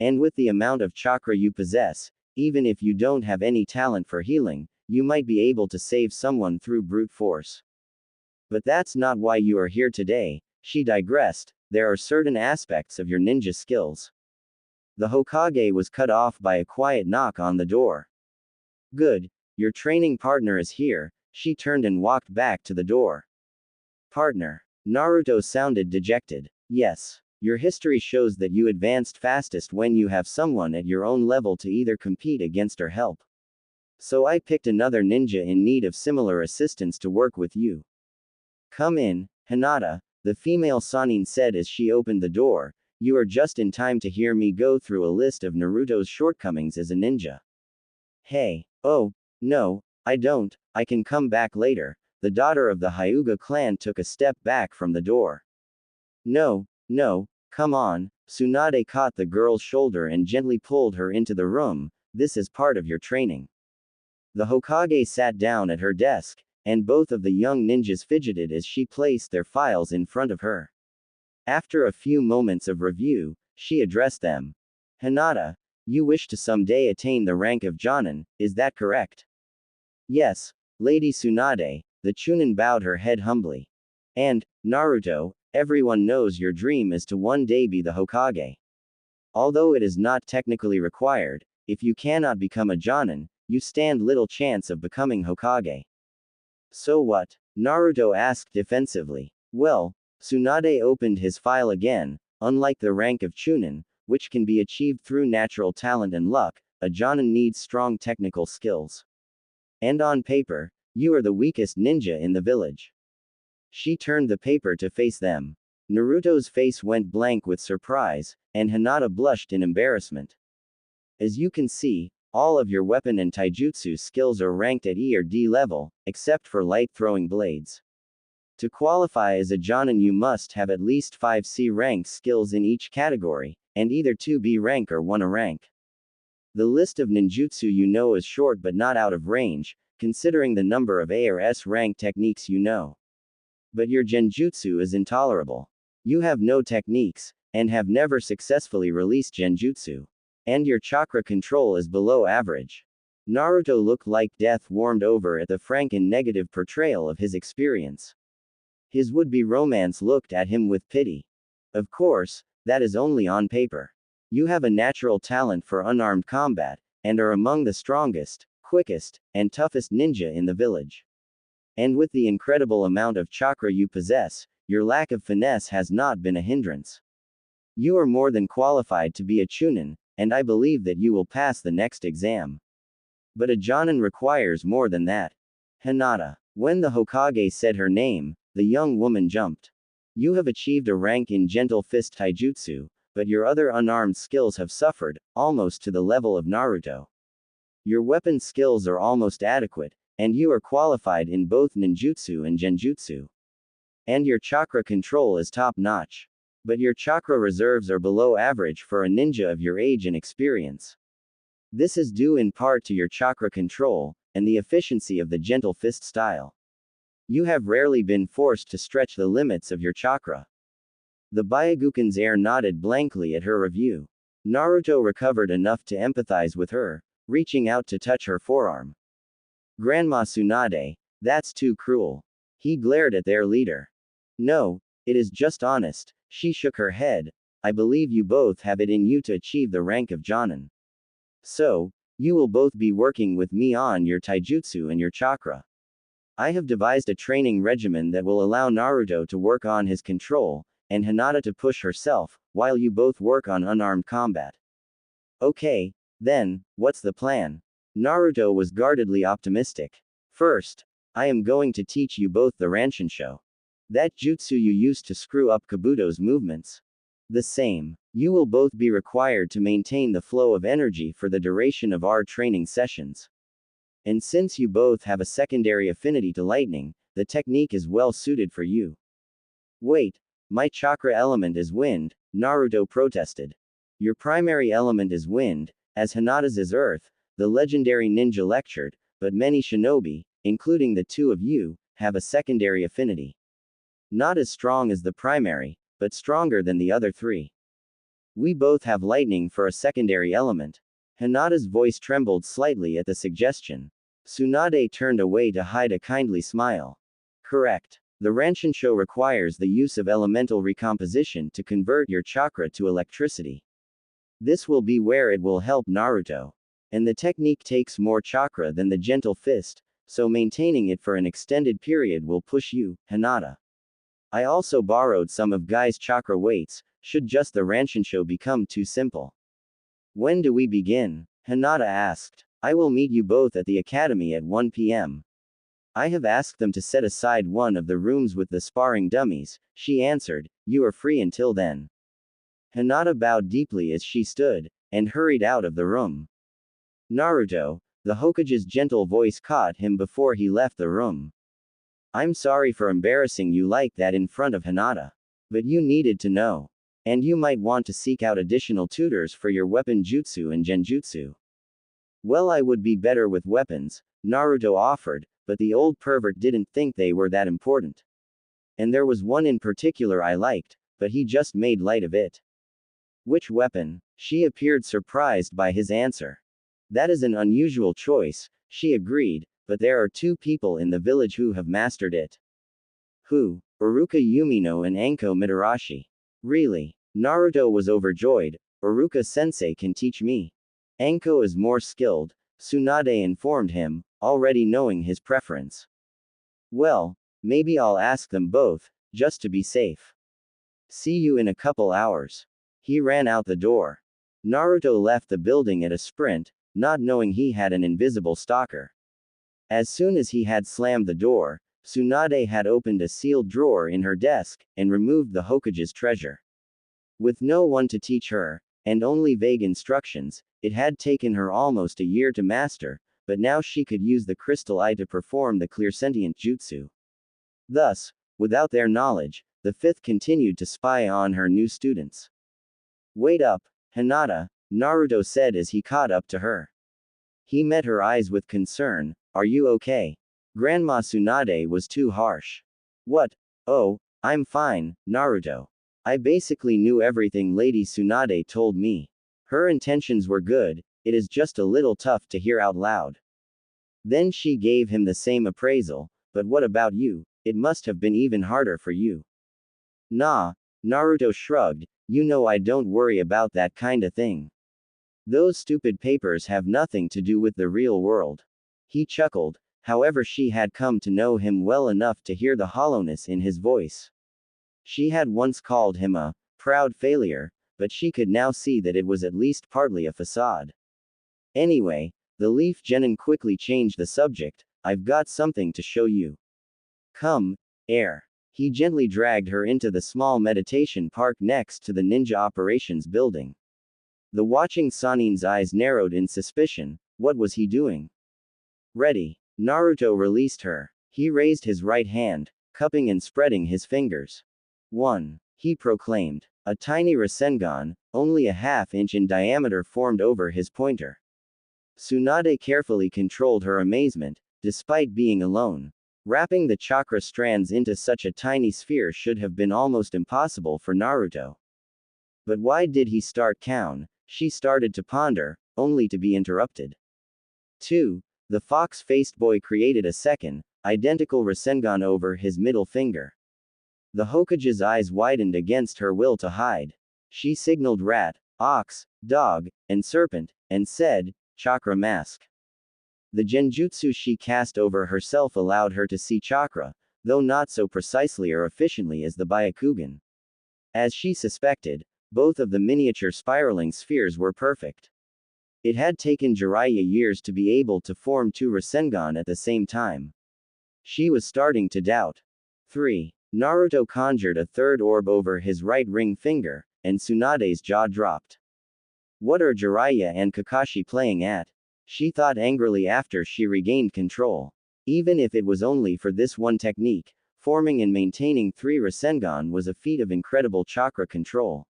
And with the amount of chakra you possess, even if you don't have any talent for healing, you might be able to save someone through brute force. But that's not why you are here today," she digressed. "There are certain aspects of your ninja skills." The Hokage was cut off by a quiet knock on the door. "Good, your training partner is here." She turned and walked back to the door. "Partner?" Naruto sounded dejected. "Yes. Your history shows that you advanced fastest when you have someone at your own level to either compete against or help. So I picked another ninja in need of similar assistance to work with you. Come in, Hinata," the female Sannin said as she opened the door. "You are just in time to hear me go through a list of Naruto's shortcomings as a ninja." "Hey, oh, no, I don't, I can come back later." The daughter of the Hyuga clan took a step back from the door. "No, no, come on." Tsunade caught the girl's shoulder and gently pulled her into the room. "This is part of your training." The Hokage sat down at her desk, and both of the young ninjas fidgeted as she placed their files in front of her. After a few moments of review, she addressed them. "Hinata, you wish to someday attain the rank of Jonin, is that correct?" "Yes, Lady Tsunade." The Chunin bowed her head humbly. "And, Naruto, everyone knows your dream is to one day be the Hokage. Although it is not technically required, if you cannot become a Jonin, you stand little chance of becoming Hokage." "So what?" Naruto asked defensively. "Well," Tsunade opened his file again. "Unlike the rank of Chunin, which can be achieved through natural talent and luck, a Jonin needs strong technical skills. And on paper, you are the weakest ninja in the village." She turned the paper to face them. Naruto's face went blank with surprise, and Hinata blushed in embarrassment. "As you can see, all of your weapon and taijutsu skills are ranked at E or D level, except for light throwing blades. To qualify as a Jonin you must have at least 5 C rank skills in each category, and either 2 B rank or 1 A rank. The list of ninjutsu you know is short but not out of range, considering the number of A or S rank techniques you know. But your genjutsu is intolerable. You have no techniques, and have never successfully released genjutsu. And your chakra control is below average." Naruto looked like death warmed over at the frank and negative portrayal of his experience. His would-be romance looked at him with pity. "Of course, that is only on paper. You have a natural talent for unarmed combat, and are among the strongest, quickest, and toughest ninja in the village. And with the incredible amount of chakra you possess, your lack of finesse has not been a hindrance. You are more than qualified to be a Chunin, and I believe that you will pass the next exam. But a Jonin requires more than that." "Hinata, When the Hokage said her name, the young woman jumped. You have achieved a rank in Gentle Fist Taijutsu, but your other unarmed skills have suffered, almost to the level of Naruto. Your weapon skills are almost adequate, and you are qualified in both ninjutsu and genjutsu. And your chakra control is top-notch. But your chakra reserves are below average for a ninja of your age and experience. This is due in part to your chakra control, and the efficiency of the gentle fist style. You have rarely been forced to stretch the limits of your chakra. The Byakugan's heir nodded blankly at her review. Naruto recovered enough to empathize with her, reaching out to touch her forearm. Grandma Tsunade, that's too cruel. He glared at their leader. No, it is just honest. She shook her head. I believe you both have it in you to achieve the rank of Jonin. So, you will both be working with me on your taijutsu and your chakra. I have devised a training regimen that will allow Naruto to work on his control, and Hinata to push herself, while you both work on unarmed combat. Okay, then, what's the plan? Naruto was guardedly optimistic. First, I am going to teach you both the Ranshinsho. That jutsu you used to screw up Kabuto's movements. The same. You will both be required to maintain the flow of energy for the duration of our training sessions. And since you both have a secondary affinity to lightning, the technique is well suited for you. Wait, my chakra element is wind, Naruto protested. Your primary element is wind, as Hinata's is earth, the legendary ninja lectured, but many shinobi, including the two of you, have a secondary affinity. Not as strong as the primary, but stronger than the other three. We both have lightning for a secondary element. Hinata's voice trembled slightly at the suggestion. Tsunade turned away to hide a kindly smile. Correct. The Ranshinsho requires the use of elemental recomposition to convert your chakra to electricity. This will be where it will help Naruto. And the technique takes more chakra than the gentle fist, so maintaining it for an extended period will push you, Hinata. I also borrowed some of Guy's chakra weights, should just the Ranshinsho become too simple. When do we begin? Hinata asked. I will meet you both at the academy at 1 p.m. I have asked them to set aside one of the rooms with the sparring dummies, she answered. You are free until then. Hinata bowed deeply as she stood, and hurried out of the room. Naruto, the Hokage's gentle voice caught him before he left the room. I'm sorry for embarrassing you like that in front of Hinata. But you needed to know. And you might want to seek out additional tutors for your weapon jutsu and genjutsu. Well, I would be better with weapons, Naruto offered, but the old pervert didn't think they were that important. And there was one in particular I liked, but he just made light of it. Which weapon? She appeared surprised by his answer. That is an unusual choice, she agreed, but there are two people in the village who have mastered it. Who? Iruka Yumino and Anko Mitarashi. Really? Naruto was overjoyed. Iruka-sensei can teach me. Anko is more skilled, Tsunade informed him, already knowing his preference. Well, maybe I'll ask them both, just to be safe. See you in a couple hours. He ran out the door. Naruto left the building at a sprint, not knowing he had an invisible stalker. As soon as he had slammed the door, Tsunade had opened a sealed drawer in her desk, and removed the Hokage's treasure. With no one to teach her, and only vague instructions, it had taken her almost a year to master, but now she could use the crystal eye to perform the clairsentient jutsu. Thus, without their knowledge, the fifth continued to spy on her new students. Wait up, Hinata, Naruto said as he caught up to her. He met her eyes with concern. Are you okay? Grandma Tsunade was too harsh. What? Oh, I'm fine, Naruto. I basically knew everything Lady Tsunade told me. Her intentions were good, it is just a little tough to hear out loud. Then she gave him the same appraisal, but what about you? It must have been even harder for you. Nah, Naruto shrugged, you know I don't worry about that kinda thing. Those stupid papers have nothing to do with the real world. He chuckled, however she had come to know him well enough to hear the hollowness in his voice. She had once called him a proud failure, but she could now see that it was at least partly a facade. Anyway, the Leaf Genin quickly changed the subject. I've got something to show you. Come, air. He gently dragged her into the small meditation park next to the ninja operations building. The watching Sanin's eyes narrowed in suspicion. What was he doing? Ready. Naruto released her. He raised his right hand, cupping and spreading his fingers. 1. He proclaimed. A tiny Rasengan, only a half-inch in diameter, formed over his pointer. Tsunade carefully controlled her amazement, despite being alone. Wrapping the chakra strands into such a tiny sphere should have been almost impossible for Naruto. But why did he start count? She started to ponder, only to be interrupted. 2. The fox-faced boy created a second, identical Rasengan over his middle finger. The Hokage's eyes widened against her will to hide. She signaled rat, ox, dog, and serpent, and said, chakra mask. The genjutsu she cast over herself allowed her to see chakra, though not so precisely or efficiently as the Byakugan. As she suspected, both of the miniature spiraling spheres were perfect. It had taken Jiraiya years to be able to form two Rasengan at the same time. She was starting to doubt. 3. Naruto conjured a third orb over his right ring finger, and Tsunade's jaw dropped. What are Jiraiya and Kakashi playing at? She thought angrily after she regained control. Even if it was only for this one technique, forming and maintaining 3 Rasengan was a feat of incredible chakra control.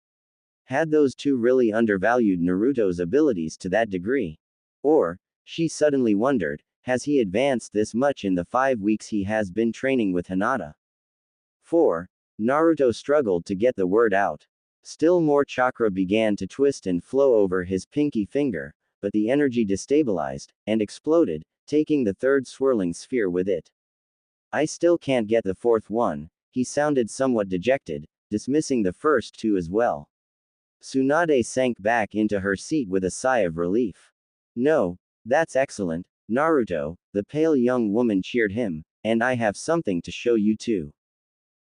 Had those two really undervalued Naruto's abilities to that degree? Or, she suddenly wondered, has he advanced this much in the 5 weeks he has been training with Hinata? 4. Naruto struggled to get the word out. Still more chakra began to twist and flow over his pinky finger, but the energy destabilized, and exploded, taking the third swirling sphere with it. I still can't get the fourth one. He sounded somewhat dejected, dismissing the first two as well. Tsunade sank back into her seat with a sigh of relief. No, that's excellent, Naruto, the pale young woman cheered him, and I have something to show you too.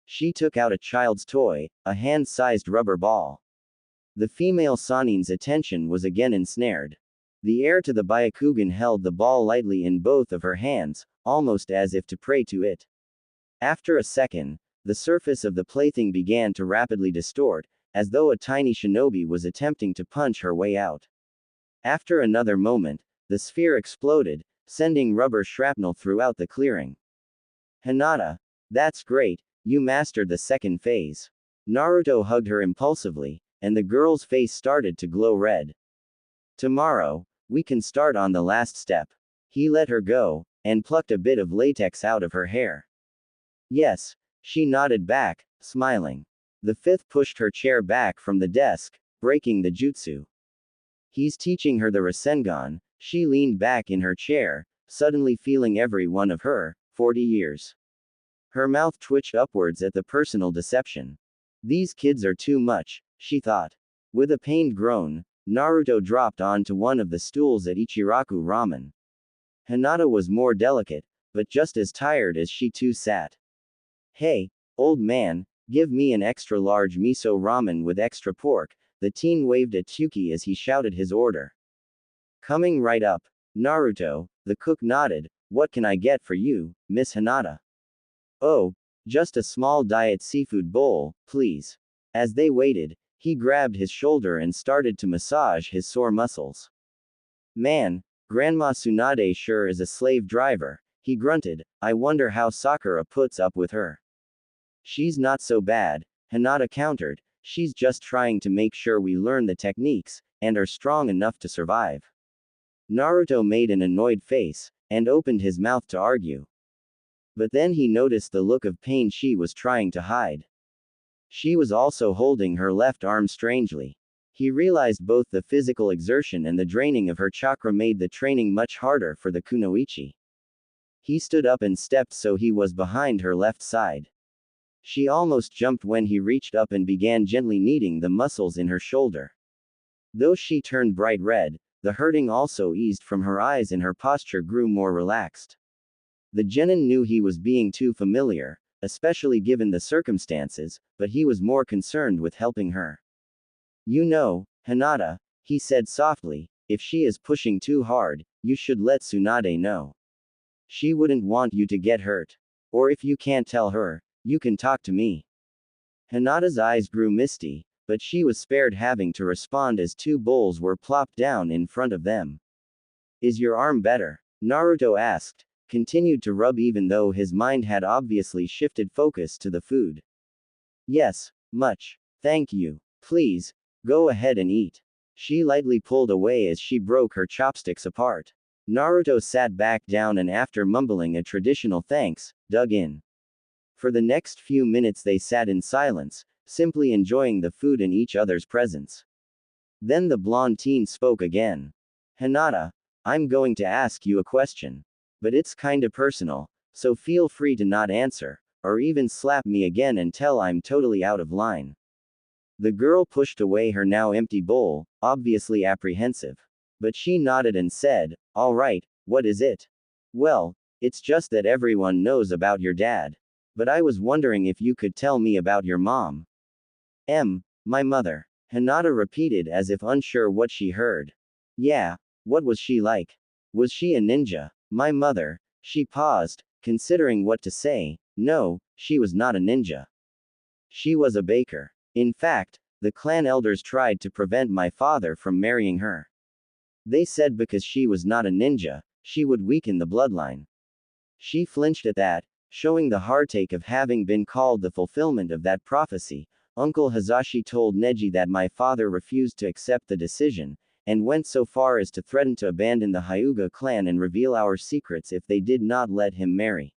She took out a child's toy, a hand-sized rubber ball. The female Sanin's attention was again ensnared. The heir to the Byakugan held the ball lightly in both of her hands, almost as if to pray to it. After a second, the surface of the plaything began to rapidly distort, as though a tiny shinobi was attempting to punch her way out. After another moment, the sphere exploded, sending rubber shrapnel throughout the clearing. Hinata, that's great, you mastered the second phase. Naruto hugged her impulsively, and the girl's face started to glow red. Tomorrow, we can start on the last step. He let her go, and plucked a bit of latex out of her hair. Yes, she nodded back, smiling. The fifth pushed her chair back from the desk, breaking the jutsu. He's teaching her the Rasengan. She leaned back in her chair, suddenly feeling every one of her 40 years. Her mouth twitched upwards at the personal deception. These kids are too much, she thought. With a pained groan, Naruto dropped onto one of the stools at Ichiraku Ramen. Hinata was more delicate, but just as tired as she too sat. Hey, old man, give me an extra large miso ramen with extra pork. The teen waved at Chuki as he shouted his order. Coming right up. Naruto, the cook nodded. What can I get for you, Miss Hinata? Oh, just a small diet seafood bowl, please. As they waited, he grabbed his shoulder and started to massage his sore muscles. Man, Grandma Tsunade sure is a slave driver, he grunted. I wonder how Sakura puts up with her. She's not so bad, Hinata countered. She's just trying to make sure we learn the techniques, and are strong enough to survive. Naruto made an annoyed face, and opened his mouth to argue. But then he noticed the look of pain she was trying to hide. She was also holding her left arm strangely. He realized both the physical exertion and the draining of her chakra made the training much harder for the kunoichi. He stood up and stepped so he was behind her left side. She almost jumped when he reached up and began gently kneading the muscles in her shoulder. Though she turned bright red, the hurting also eased from her eyes and her posture grew more relaxed. The genin knew he was being too familiar, especially given the circumstances, but he was more concerned with helping her. You know, Hinata, he said softly, if she is pushing too hard, you should let Tsunade know. She wouldn't want you to get hurt. Or if you can't tell her, you can talk to me. Hinata's eyes grew misty, but she was spared having to respond as two bowls were plopped down in front of them. Is your arm better? Naruto asked, continued to rub even though his mind had obviously shifted focus to the food. Yes, much. Thank you. Please, go ahead and eat. She lightly pulled away as she broke her chopsticks apart. Naruto sat back down and after mumbling a traditional thanks, dug in. For the next few minutes they sat in silence, simply enjoying the food in each other's presence. Then the blonde teen spoke again. Hinata, I'm going to ask you a question. But it's kinda personal, so feel free to not answer, or even slap me again until I'm totally out of line. The girl pushed away her now empty bowl, obviously apprehensive. But she nodded and said, all right, what is it? Well, it's just that everyone knows about your dad. But I was wondering if you could tell me about your mom. My mother. Hinata repeated as if unsure what she heard. Yeah, what was she like? Was she a ninja? My mother. She paused, considering what to say. No, she was not a ninja. She was a baker. In fact, the clan elders tried to prevent my father from marrying her. They said because she was not a ninja, she would weaken the bloodline. She flinched at that, showing the heartache of having been called the fulfillment of that prophecy. Uncle Hazashi told Neji that my father refused to accept the decision, and went so far as to threaten to abandon the Hyuga clan and reveal our secrets if they did not let him marry.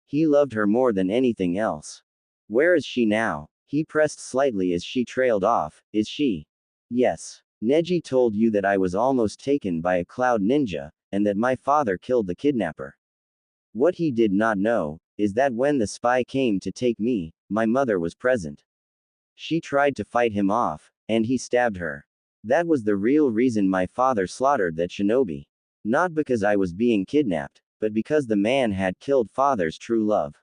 He loved her more than anything else. Where is she now? He pressed slightly as she trailed off. Is she? Yes. Neji told you that I was almost taken by a cloud ninja, and that my father killed the kidnapper. What he did not know, is that when the spy came to take me, my mother was present. She tried to fight him off, and he stabbed her. That was the real reason my father slaughtered that shinobi. Not because I was being kidnapped, but because the man had killed father's true love.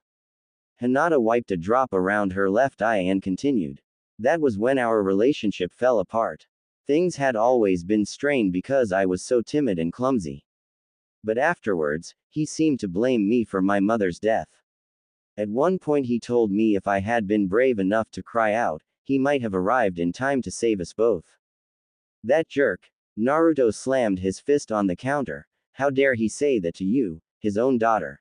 Hinata wiped a drop around her left eye and continued. That was when our relationship fell apart. Things had always been strained because I was so timid and clumsy. But afterwards, he seemed to blame me for my mother's death. At one point he told me if I had been brave enough to cry out, he might have arrived in time to save us both. That jerk. Naruto slammed his fist on the counter. How dare he say that to you, his own daughter?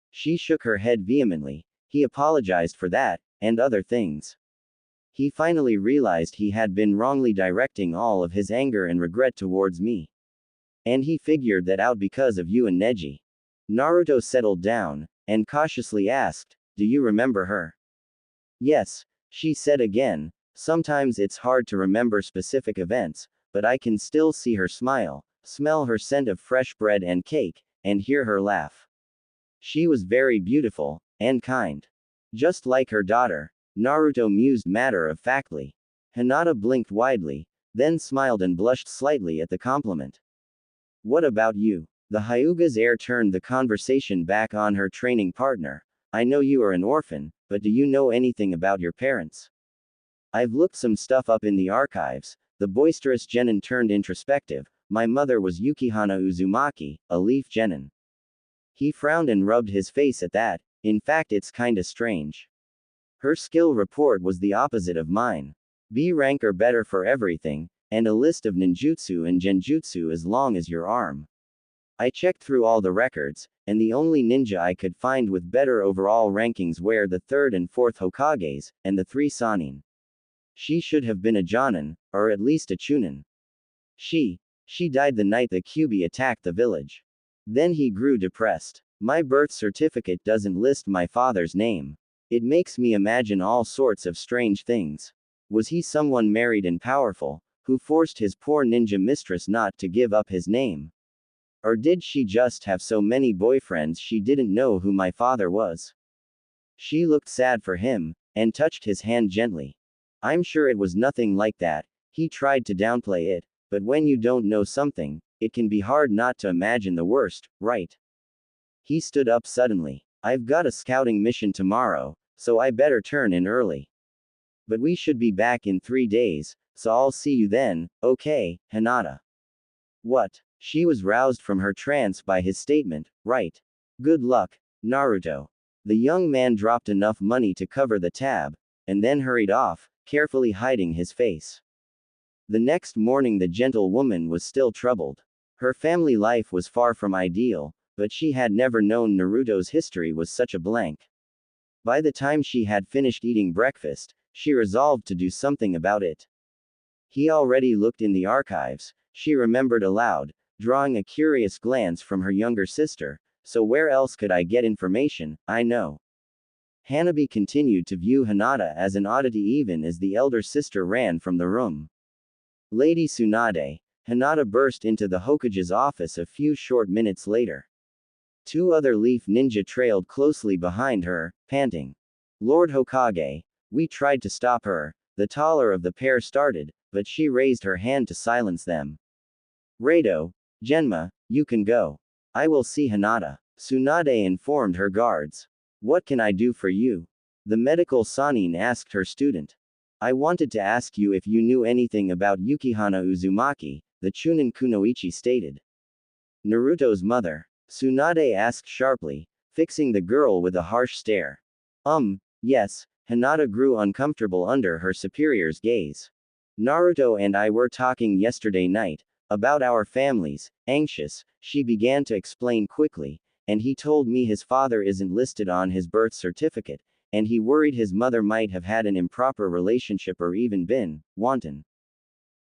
She shook her head vehemently. He apologized for that, and other things. He finally realized he had been wrongly directing all of his anger and regret towards me. And he figured that out because of you and Neji. Naruto settled down, and cautiously asked, do you remember her? Yes, she said again, sometimes it's hard to remember specific events, but I can still see her smile, smell her scent of fresh bread and cake, and hear her laugh. She was very beautiful, and kind. Just like her daughter, Naruto mused matter-of-factly. Hinata blinked widely, then smiled and blushed slightly at the compliment. What about you? The Hyuga's heir turned the conversation back on her training partner. I know you are an orphan, but do you know anything about your parents? I've looked some stuff up in the archives. The boisterous genin turned introspective. My mother was Yukihana Uzumaki, a leaf genin. He frowned and rubbed his face at that. In fact, it's kinda strange. Her skill report was the opposite of mine. B rank or better for everything, and a list of ninjutsu and genjutsu as long as your arm. I checked through all the records, and the only ninja I could find with better overall rankings were the 3rd and 4th Hokages, and the 3 Sannin. She should have been a Jonin, or at least a Chunin. She died the night the Kyuubi attacked the village. Then he grew depressed. My birth certificate doesn't list my father's name. It makes me imagine all sorts of strange things. Was he someone married and powerful, who forced his poor ninja mistress not to give up his name? Or did she just have so many boyfriends she didn't know who my father was? She looked sad for him, and touched his hand gently. I'm sure it was nothing like that. He tried to downplay it, but when you don't know something, it can be hard not to imagine the worst, right? He stood up suddenly. I've got a scouting mission tomorrow, so I better turn in early. But we should be back in 3 days, so I'll see you then, okay, Hinata? What? She was roused from her trance by his statement, right. Good luck, Naruto. The young man dropped enough money to cover the tab, and then hurried off, carefully hiding his face. The next morning the gentlewoman was still troubled. Her family life was far from ideal, but she had never known Naruto's history was such a blank. By the time she had finished eating breakfast, she resolved to do something about it. He already looked in the archives, she remembered aloud, drawing a curious glance from her younger sister. So where else could I get information? I know. Hanabi continued to view Hinata as an oddity even as the elder sister ran from the room. Lady Tsunade. Hinata burst into the Hokage's office a few short minutes later. Two other leaf ninja trailed closely behind her, panting. Lord Hokage, we tried to stop her, the taller of the pair started, but she raised her hand to silence them. Rado, Genma, you can go. I will see Hinata. Tsunade informed her guards. What can I do for you? The medical Sanin asked her student. I wanted to ask you if you knew anything about Yukihana Uzumaki, the Chunin Kunoichi stated. Naruto's mother. Tsunade asked sharply, fixing the girl with a harsh stare. Yes. Hinata grew uncomfortable under her superior's gaze. Naruto and I were talking yesterday night, about our families, anxious, she began to explain quickly, and he told me his father isn't listed on his birth certificate, and he worried his mother might have had an improper relationship or even been wanton.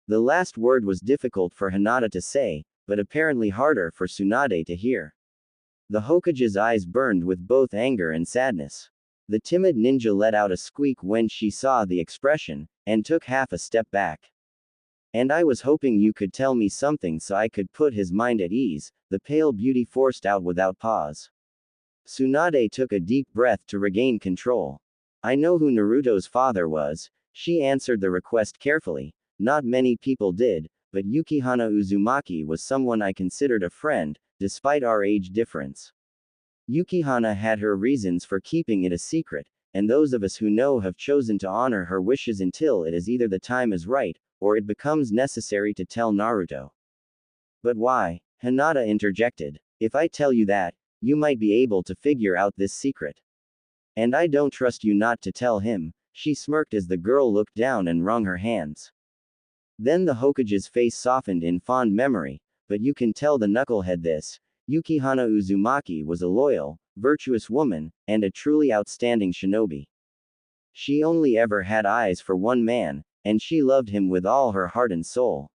The last word was difficult for Hinata to say, but apparently harder for Tsunade to hear. The Hokage's eyes burned with both anger and sadness. The timid ninja let out a squeak when she saw the expression, and took half a step back. And I was hoping you could tell me something so I could put his mind at ease, the pale beauty forced out without pause. Tsunade took a deep breath to regain control. I know who Naruto's father was, she answered the request carefully. Not many people did, but Yukihana Uzumaki was someone I considered a friend, despite our age difference. Yukihana had her reasons for keeping it a secret, and those of us who know have chosen to honor her wishes until it is either the time is right, or it becomes necessary to tell Naruto. But why? Hinata interjected. If I tell you that, you might be able to figure out this secret. And I don't trust you not to tell him, she smirked as the girl looked down and wrung her hands. Then the Hokage's face softened in fond memory, but you can tell the knucklehead this, Yukihana Uzumaki was a loyal, virtuous woman, and a truly outstanding shinobi. She only ever had eyes for one man, and she loved him with all her heart and soul.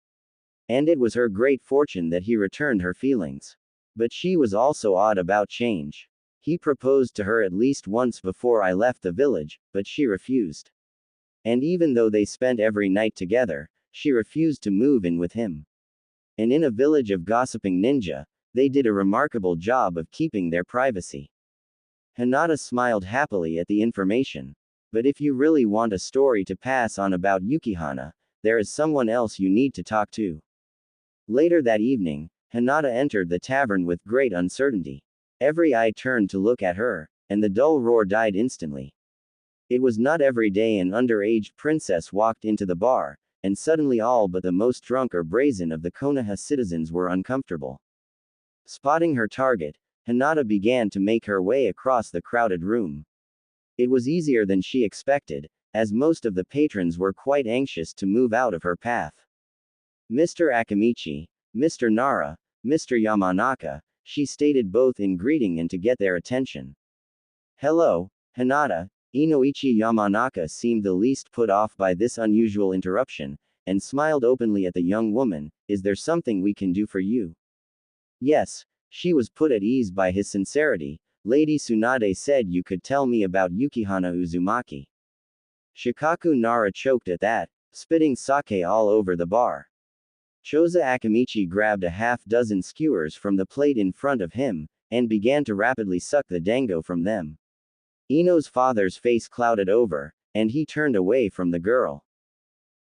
And it was her great fortune that he returned her feelings. But she was also odd about change. He proposed to her at least once before I left the village, but she refused. And even though they spent every night together, she refused to move in with him. And in a village of gossiping ninja, they did a remarkable job of keeping their privacy. Hinata smiled happily at the information. But if you really want a story to pass on about Yukihana, there is someone else you need to talk to. Later that evening, Hinata entered the tavern with great uncertainty. Every eye turned to look at her, and the dull roar died instantly. It was not every day an underage princess walked into the bar, and suddenly all but the most drunk or brazen of the Konoha citizens were uncomfortable. Spotting her target, Hinata began to make her way across the crowded room. It was easier than she expected, as most of the patrons were quite anxious to move out of her path. Mr. Akamichi, Mr. Nara, Mr. Yamanaka, she stated both in greeting and to get their attention. Hello, Hinata. Inoichi Yamanaka seemed the least put off by this unusual interruption, and smiled openly at the young woman. Is there something we can do for you? Yes, she was put at ease by his sincerity. Lady Tsunade said you could tell me about Yukihana Uzumaki. Shikaku Nara choked at that, spitting sake all over the bar. Choza Akamichi grabbed a half-dozen skewers from the plate in front of him, and began to rapidly suck the dango from them. Ino's father's face clouded over, and he turned away from the girl.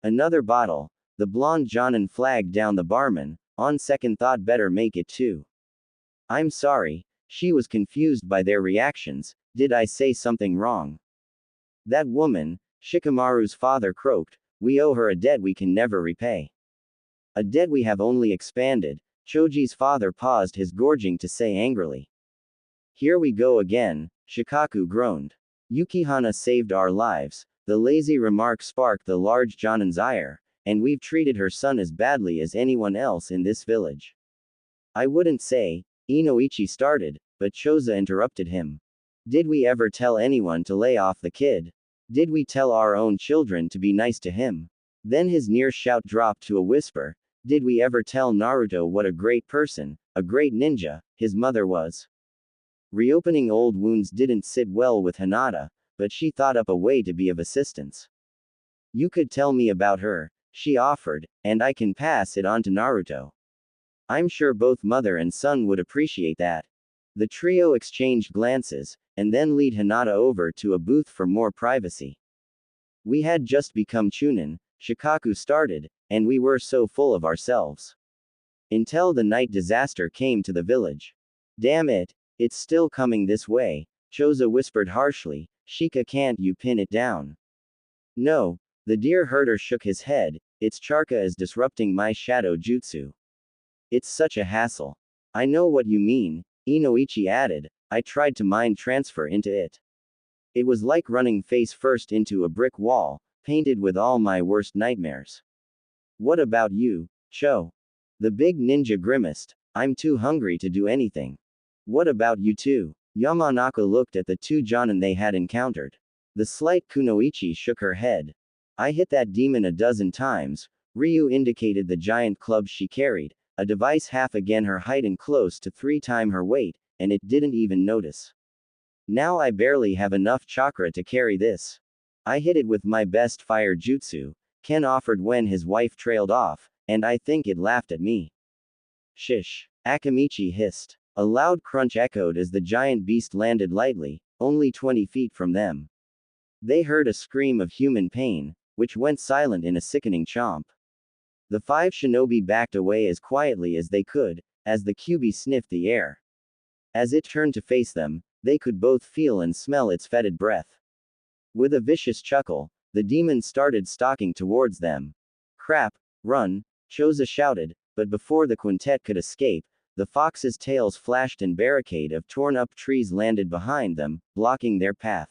Another bottle, the blonde Jonin flagged down the barman, on second thought better make it two. I'm sorry, she was confused by their reactions. Did I say something wrong? That woman, Shikamaru's father croaked, we owe her a debt we can never repay. A debt we have only expanded, Choji's father paused his gorging to say angrily. Here we go again, Shikaku groaned. Yukihana saved our lives. The lazy remark sparked the large Jonin's ire, and we've treated her son as badly as anyone else in this village. I wouldn't say, Inoichi started, but Choza interrupted him. Did we ever tell anyone to lay off the kid? Did we tell our own children to be nice to him? Then his near shout dropped to a whisper. Did we ever tell Naruto what a great person, a great ninja, his mother was? Reopening old wounds didn't sit well with Hinata, but she thought up a way to be of assistance. You could tell me about her, she offered, and I can pass it on to Naruto. I'm sure both mother and son would appreciate that. The trio exchanged glances, and then lead Hinata over to a booth for more privacy. We had just become Chunin, Shikaku started, and we were so full of ourselves. Until the night disaster came to the village. Damn it, it's still coming this way, Choza whispered harshly. Shika, can't you pin it down? No, the deer herder shook his head. Its Charka is disrupting my shadow jutsu. It's such a hassle. I know what you mean, Inoichi added. I tried to mind transfer into it. It was like running face first into a brick wall, painted with all my worst nightmares. What about you, Cho? The big ninja grimaced. I'm too hungry to do anything. What about you two? Yamanaka looked at the two Jonin they had encountered. The slight Kunoichi shook her head. I hit that demon a dozen times. Ryu indicated the giant club she carried, a device half again her height and close to 3 times her weight, and it didn't even notice. Now I barely have enough chakra to carry this. I hit it with my best fire jutsu, Ken offered when his wife trailed off, and I think it laughed at me. Shish, Akamichi hissed. A loud crunch echoed as the giant beast landed lightly, only 20 feet from them. They heard a scream of human pain, which went silent in a sickening chomp. The 5 shinobi backed away as quietly as they could, as the Kyuubi sniffed the air. As it turned to face them, they could both feel and smell its fetid breath. With a vicious chuckle, the demon started stalking towards them. Crap, run, Choza shouted, but before the quintet could escape, the fox's tails flashed and barricade of torn-up trees landed behind them, blocking their path.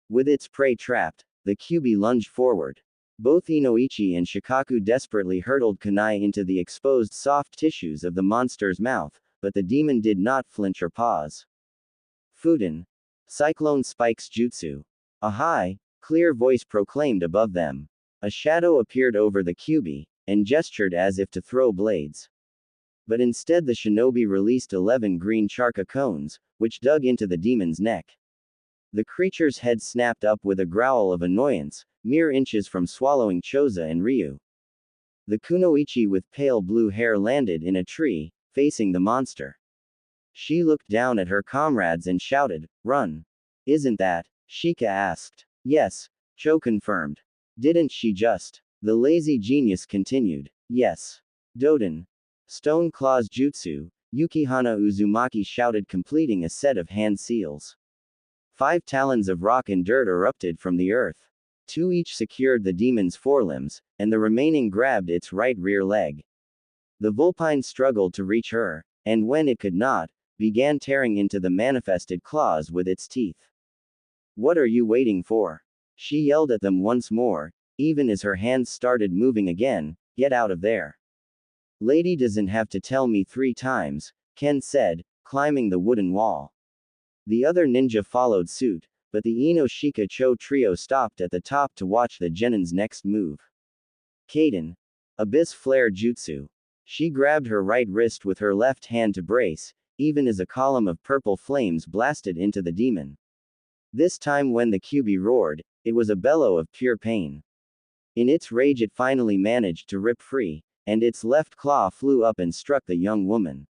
With its prey trapped, the Kyuubi lunged forward. Both Inoichi and Shikaku desperately hurtled kunai into the exposed soft tissues of the monster's mouth, but the demon did not flinch or pause. Fuden. Cyclone Spike's jutsu. A high, clear voice proclaimed above them. A shadow appeared over the Kyuubi, and gestured as if to throw blades. But instead the shinobi released 11 green charka cones, which dug into the demon's neck. The creature's head snapped up with a growl of annoyance, mere inches from swallowing Choza and Ryu. The kunoichi with pale blue hair landed in a tree, facing the monster. She looked down at her comrades and shouted, "Run!" Isn't that? Shika asked. Yes, Cho confirmed. Didn't she just? The lazy genius continued. Yes. Doden. Stone Claw's jutsu, Yukihana Uzumaki shouted, completing a set of hand seals. 5 talons of rock and dirt erupted from the earth. 2 each secured the demon's forelimbs, and the remaining grabbed its right rear leg. The vulpine struggled to reach her, and when it could not, began tearing into the manifested claws with its teeth. What are you waiting for? She yelled at them once more, even as her hands started moving again. Get out of there. Lady doesn't have to tell me 3 times, Ken said, climbing the wooden wall. The other ninja followed suit, but the Ino-Shika Cho trio stopped at the top to watch the genin's next move. Kaden. Abyss Flare Jutsu. She grabbed her right wrist with her left hand to brace, even as a column of purple flames blasted into the demon. This time when the Kyuubi roared, it was a bellow of pure pain. In its rage it finally managed to rip free, and its left claw flew up and struck the young woman.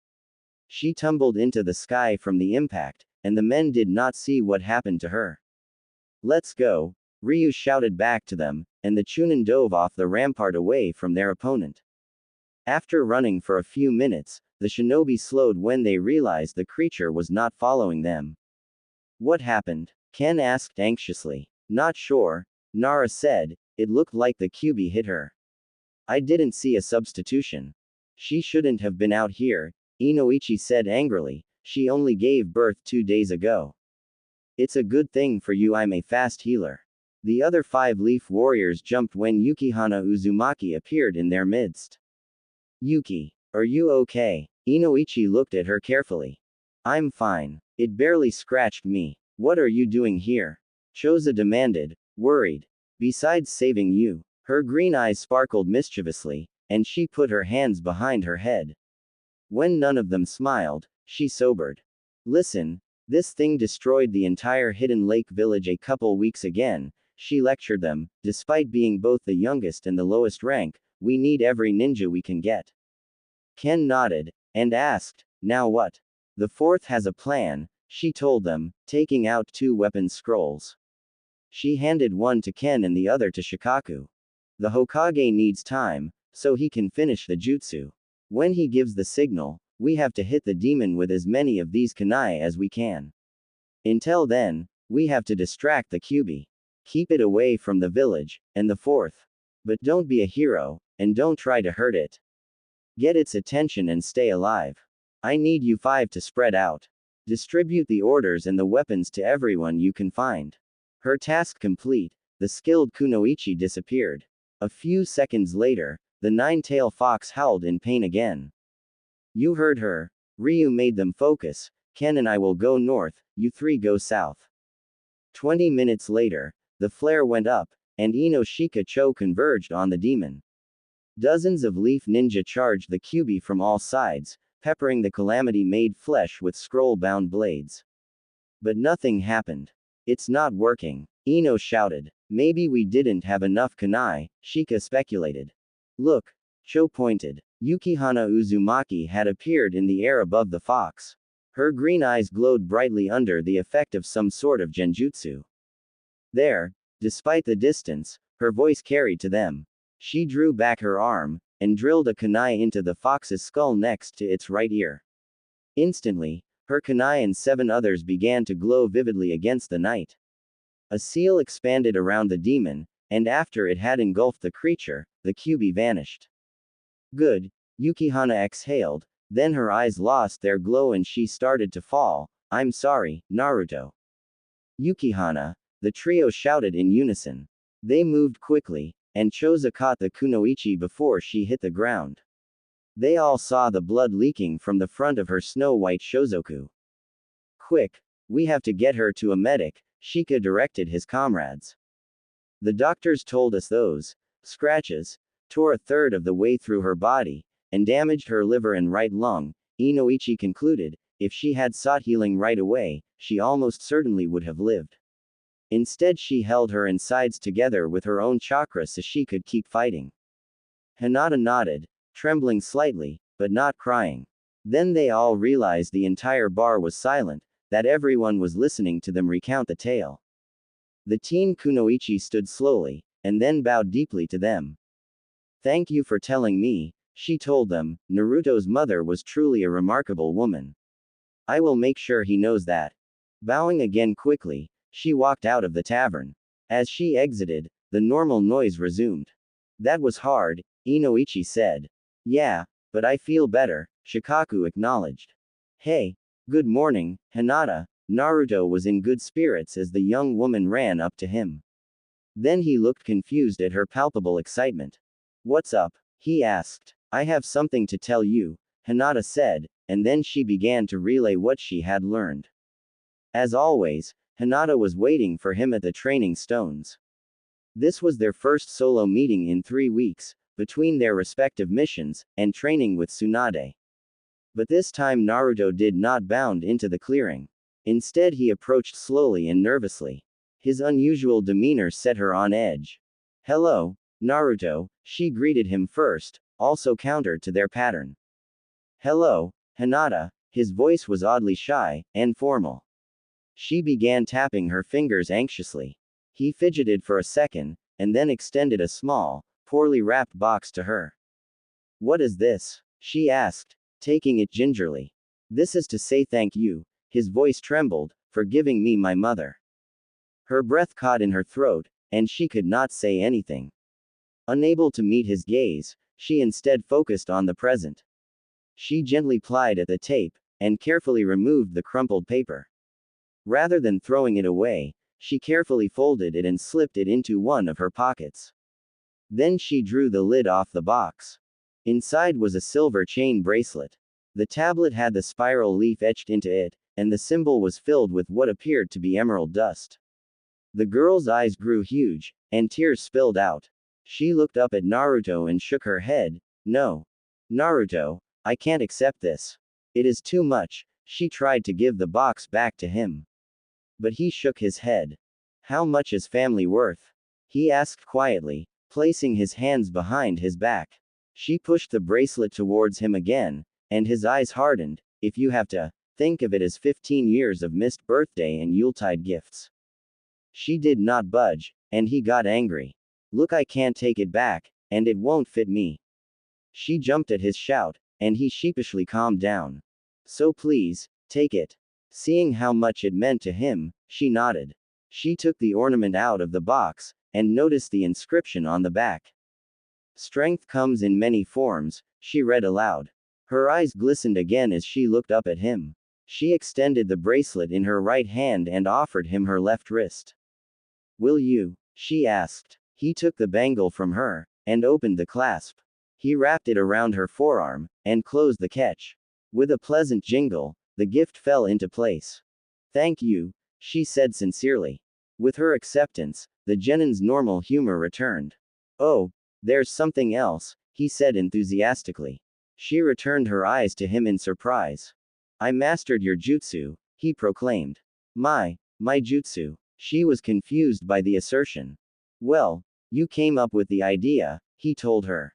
She tumbled into the sky from the impact, and the men did not see what happened to her. Let's go, Ryu shouted back to them, and the Chunin dove off the rampart away from their opponent. After running for a few minutes, the shinobi slowed when they realized the creature was not following them. What happened? Ken asked anxiously. Not sure, Nara said. It looked like the Kyuubi hit her. I didn't see a substitution. She shouldn't have been out here, Inoichi said angrily. She only gave birth 2 days ago. It's a good thing for you I'm a fast healer. The other 5-leaf warriors jumped when Yukihana Uzumaki appeared in their midst. Yuki, are you okay? Inoichi looked at her carefully. I'm fine. It barely scratched me. What are you doing here? Choza demanded, worried. Besides saving you. Her green eyes sparkled mischievously, and she put her hands behind her head. When none of them smiled, she sobered. Listen, this thing destroyed the entire Hidden Lake village a couple weeks again, she lectured them. Despite being both the youngest and the lowest rank, we need every ninja we can get. Ken nodded, and asked, now what? The fourth has a plan, she told them, taking out 2 weapon scrolls. She handed one to Ken and the other to Shikaku. The Hokage needs time, so he can finish the jutsu. When he gives the signal, we have to hit the demon with as many of these kunai as we can. Until then, we have to distract the Kyuubi. Keep it away from the village, and the fourth. But don't be a hero, and don't try to hurt it. Get its attention and stay alive. I need you 5 to spread out. Distribute the orders and the weapons to everyone you can find. Her task complete, the skilled kunoichi disappeared. A few seconds later, the 9-tailed fox howled in pain again. You heard her. Ryu made them focus. Ken and I will go north, you 3 go south. 20 minutes later, the flare went up, and Inoshika Cho converged on the demon. Dozens of leaf ninja charged the Kyuubi from all sides, peppering the calamity-made flesh with scroll-bound blades. But nothing happened. It's not working. Ino shouted. Maybe we didn't have enough kunai, Shika speculated. Look. Cho pointed. Yukihana Uzumaki had appeared in the air above the fox. Her green eyes glowed brightly under the effect of some sort of genjutsu. There, despite the distance, her voice carried to them. She drew back her arm, and drilled a kunai into the fox's skull next to its right ear. Instantly, her kunai and 7 others began to glow vividly against the night. A seal expanded around the demon, and after it had engulfed the creature, the Kyuubi vanished. Good, Yukihana exhaled, then her eyes lost their glow and she started to fall. I'm sorry, Naruto. Yukihana, the trio shouted in unison. They moved quickly, and Choza caught the kunoichi before she hit the ground. They all saw the blood leaking from the front of her snow-white shozoku. Quick, we have to get her to a medic, Shika directed his comrades. The doctors told us those scratches tore a third of the way through her body, and damaged her liver and right lung, Inoichi concluded. If she had sought healing right away, she almost certainly would have lived. Instead she held her insides together with her own chakra so she could keep fighting. Hinata nodded, trembling slightly, but not crying. Then they all realized the entire bar was silent, that everyone was listening to them recount the tale. The teen kunoichi stood slowly, and then bowed deeply to them. Thank you for telling me, she told them. Naruto's mother was truly a remarkable woman. I will make sure he knows that. Bowing again quickly, she walked out of the tavern. As she exited, the normal noise resumed. That was hard, Inoichi said. Yeah, but I feel better, Shikaku acknowledged. Hey, good morning, Hinata. Naruto was in good spirits as the young woman ran up to him. Then he looked confused at her palpable excitement. What's up? He asked. I have something to tell you, Hinata said, and then she began to relay what she had learned. As always, Hinata was waiting for him at the training stones. This was their first solo meeting in 3 weeks, between their respective missions, and training with Tsunade. But this time Naruto did not bound into the clearing. Instead he approached slowly and nervously. His unusual demeanor set her on edge. Hello, Naruto, she greeted him first, also counter to their pattern. Hello, Hinata, his voice was oddly shy, and formal. She began tapping her fingers anxiously. He fidgeted for a second, and then extended a small, poorly wrapped box to her. What is this? She asked, taking it gingerly. This is to say thank you, his voice trembled, for giving me my mother. Her breath caught in her throat, and she could not say anything. Unable to meet his gaze, she instead focused on the present. She gently plied at the tape, and carefully removed the crumpled paper. Rather than throwing it away, she carefully folded it and slipped it into one of her pockets. Then she drew the lid off the box. Inside was a silver chain bracelet. The tablet had the spiral leaf etched into it, and the symbol was filled with what appeared to be emerald dust. The girl's eyes grew huge, and tears spilled out. She looked up at Naruto and shook her head. No. Naruto, I can't accept this. It is too much. She tried to give the box back to him. But he shook his head. How much is family worth? He asked quietly, placing his hands behind his back. She pushed the bracelet towards him again, and his eyes hardened. If you have to, think of it as 15 years of missed birthday and Yuletide gifts. She did not budge, and he got angry. Look, I can't take it back, and it won't fit me. She jumped at his shout, and he sheepishly calmed down. So please, take it. Seeing how much it meant to him, she nodded. She took the ornament out of the box, and noticed the inscription on the back. Strength comes in many forms, she read aloud. Her eyes glistened again as she looked up at him. She extended the bracelet in her right hand and offered him her left wrist. Will you? She asked. He took the bangle from her, and opened the clasp. He wrapped it around her forearm, and closed the catch. With a pleasant jingle, the gift fell into place. Thank you, she said sincerely. With her acceptance, the genin's normal humor returned. Oh, there's something else, he said enthusiastically. She returned her eyes to him in surprise. I mastered your jutsu, he proclaimed. My jutsu. She was confused by the assertion. Well, you came up with the idea, he told her.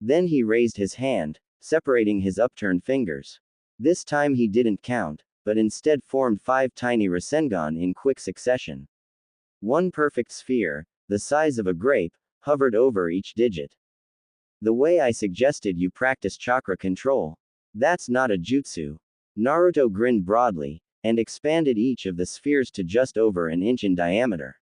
Then he raised his hand, separating his upturned fingers. This time he didn't count, but instead formed 5 tiny Rasengan in quick succession. One perfect sphere, the size of a grape, hovered over each digit. The way I suggested you practice chakra control. That's not a jutsu. Naruto grinned broadly, and expanded each of the spheres to just over an inch in diameter.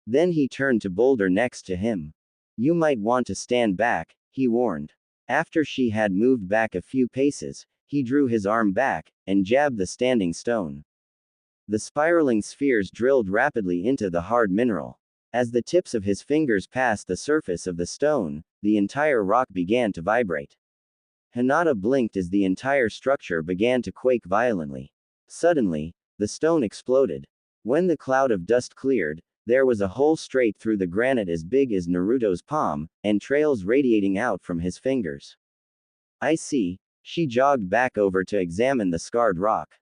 Then he turned to Boulder next to him. You might want to stand back, he warned. After she had moved back a few paces, he drew his arm back, and jabbed the standing stone. The spiraling spheres drilled rapidly into the hard mineral. As the tips of his fingers passed the surface of the stone, the entire rock began to vibrate. Hinata blinked as the entire structure began to quake violently. Suddenly, the stone exploded. When the cloud of dust cleared, there was a hole straight through the granite as big as Naruto's palm, and trails radiating out from his fingers. I see. She jogged back over to examine the scarred rock.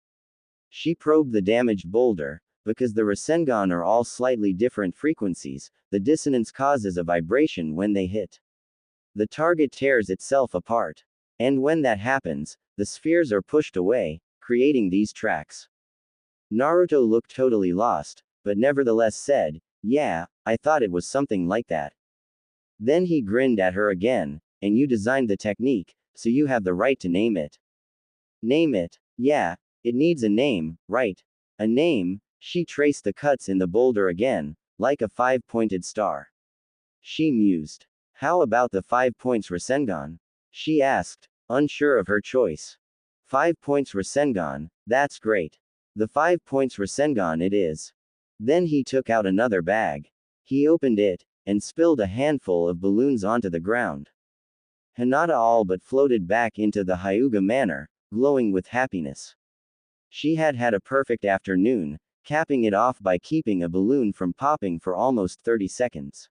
She probed the damaged boulder. Because the Rasengan are all slightly different frequencies, the dissonance causes a vibration when they hit. The target tears itself apart. And when that happens, the spheres are pushed away, creating these tracks. Naruto looked totally lost, but nevertheless said, yeah, I thought it was something like that. Then he grinned at her again, and you designed the technique, so you have the right to name it. Name it? Yeah, it needs a name, right? A name. She traced the cuts in the boulder again, like a 5-pointed star. She mused. How about the 5 points Rasengan? She asked, unsure of her choice. 5 points Rasengan, that's great. The 5 points Rasengan it is. Then he took out another bag. He opened it, and spilled a handful of balloons onto the ground. Hinata all but floated back into the Hyuga manor, glowing with happiness. She had had a perfect afternoon, capping it off by keeping a balloon from popping for almost 30 seconds.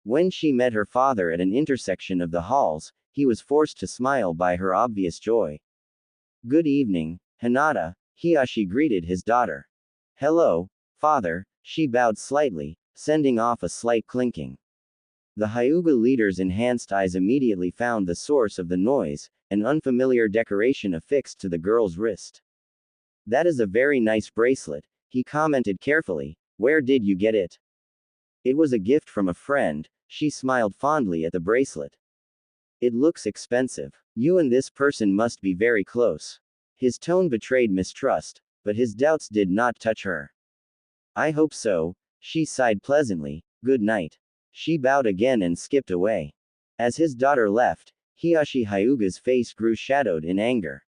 When she met her father at an intersection of the halls, he was forced to smile by her obvious joy. Good evening, Hinata, Hiyashi greeted his daughter. Hello, father, she bowed slightly, sending off a slight clinking. The Hyuga leader's enhanced eyes immediately found the source of the noise, an unfamiliar decoration affixed to the girl's wrist. That is a very nice bracelet, he commented carefully. Where did you get it? It was a gift from a friend, she smiled fondly at the bracelet. It looks expensive. You and this person must be very close. His tone betrayed mistrust, but his doubts did not touch her. I hope so, she sighed pleasantly. Good night. She bowed again and skipped away. As his daughter left, Hiyashi Hyuga's face grew shadowed in anger.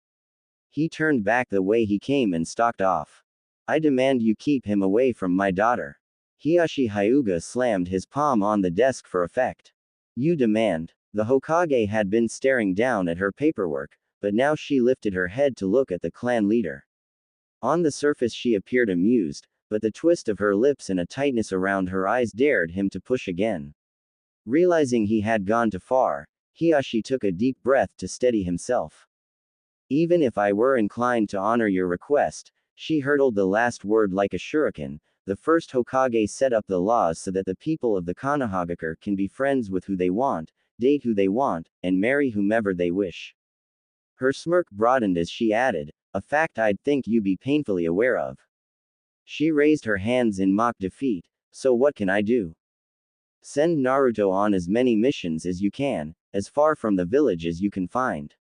He turned back the way he came and stalked off. I demand you keep him away from my daughter. Hiyashi Hyuga slammed his palm on the desk for effect. You demand. The Hokage had been staring down at her paperwork, but now she lifted her head to look at the clan leader. On the surface she appeared amused, but the twist of her lips and a tightness around her eyes dared him to push again. Realizing he had gone too far, Hiyashi took a deep breath to steady himself. Even if I were inclined to honor your request, she hurtled the last word like a shuriken. The first Hokage set up the laws so that the people of the Konohagakure can be friends with who they want, date who they want, and marry whomever they wish. Her smirk broadened as she added, a fact I'd think you be painfully aware of. She raised her hands in mock defeat, so what can I do? Send Naruto on as many missions as you can, as far from the village as you can find.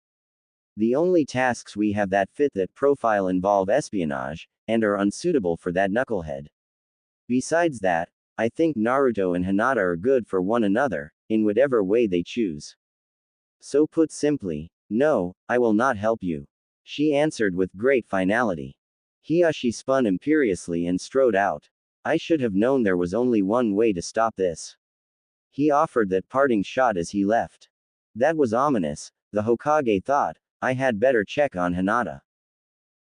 The only tasks we have that fit that profile involve espionage, and are unsuitable for that knucklehead. Besides that, I think Naruto and Hinata are good for one another, in whatever way they choose. So put simply, no, I will not help you. She answered with great finality. Hiyashi spun imperiously and strode out. I should have known there was only one way to stop this. He offered that parting shot as he left. That was ominous, the Hokage thought. I had better check on Hinata.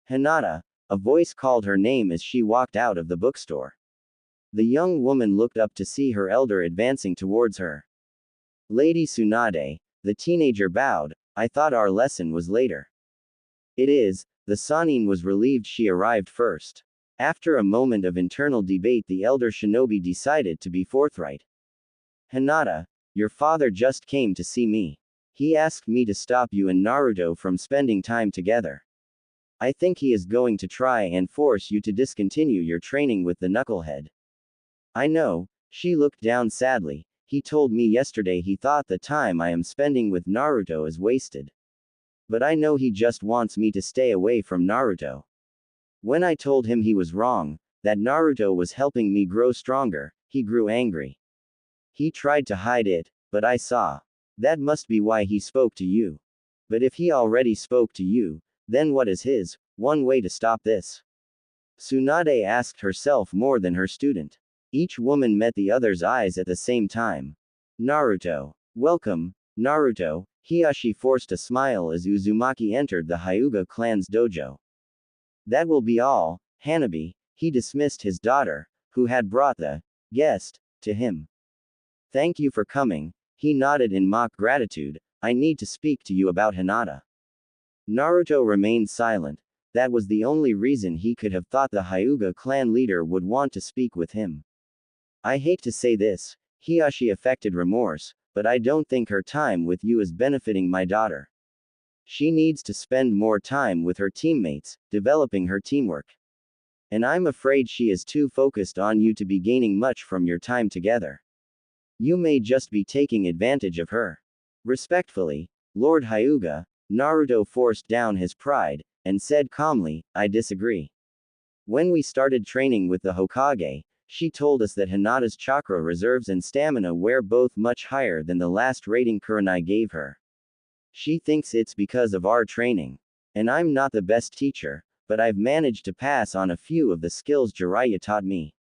Hinata, a voice called her name as she walked out of the bookstore. The young woman looked up to see her elder advancing towards her. Lady Tsunade, the teenager bowed, I thought our lesson was later. It is, the Sannin was relieved she arrived first. After a moment of internal debate the elder shinobi decided to be forthright. Hinata, your father just came to see me. He asked me to stop you and Naruto from spending time together. I think he is going to try and force you to discontinue your training with the knucklehead. I know, she looked down sadly. He told me yesterday he thought the time I am spending with Naruto is wasted. But I know he just wants me to stay away from Naruto. When I told him he was wrong, that Naruto was helping me grow stronger, he grew angry. He tried to hide it, but I saw. That must be why he spoke to you. But if he already spoke to you, then what is his one way to stop this? Tsunade asked herself more than her student. Each woman met the other's eyes at the same time. Naruto. Welcome, Naruto. Hiyashi forced a smile as Uzumaki entered the Hyuga clan's dojo. That will be all, Hanabi. He dismissed his daughter, who had brought the guest to him. Thank you for coming. He nodded in mock gratitude. I need to speak to you about Hinata. Naruto remained silent. That was the only reason he could have thought the Hyuga clan leader would want to speak with him. I hate to say this, Hiyashi affected remorse, but I don't think her time with you is benefiting my daughter. She needs to spend more time with her teammates, developing her teamwork. And I'm afraid she is too focused on you to be gaining much from your time together. You may just be taking advantage of her. Respectfully, Lord Hyuga, Naruto forced down his pride, and said calmly, I disagree. When we started training with the Hokage, she told us that Hinata's chakra reserves and stamina were both much higher than the last rating Kurenai gave her. She thinks it's because of our training. And I'm not the best teacher, but I've managed to pass on a few of the skills Jiraiya taught me.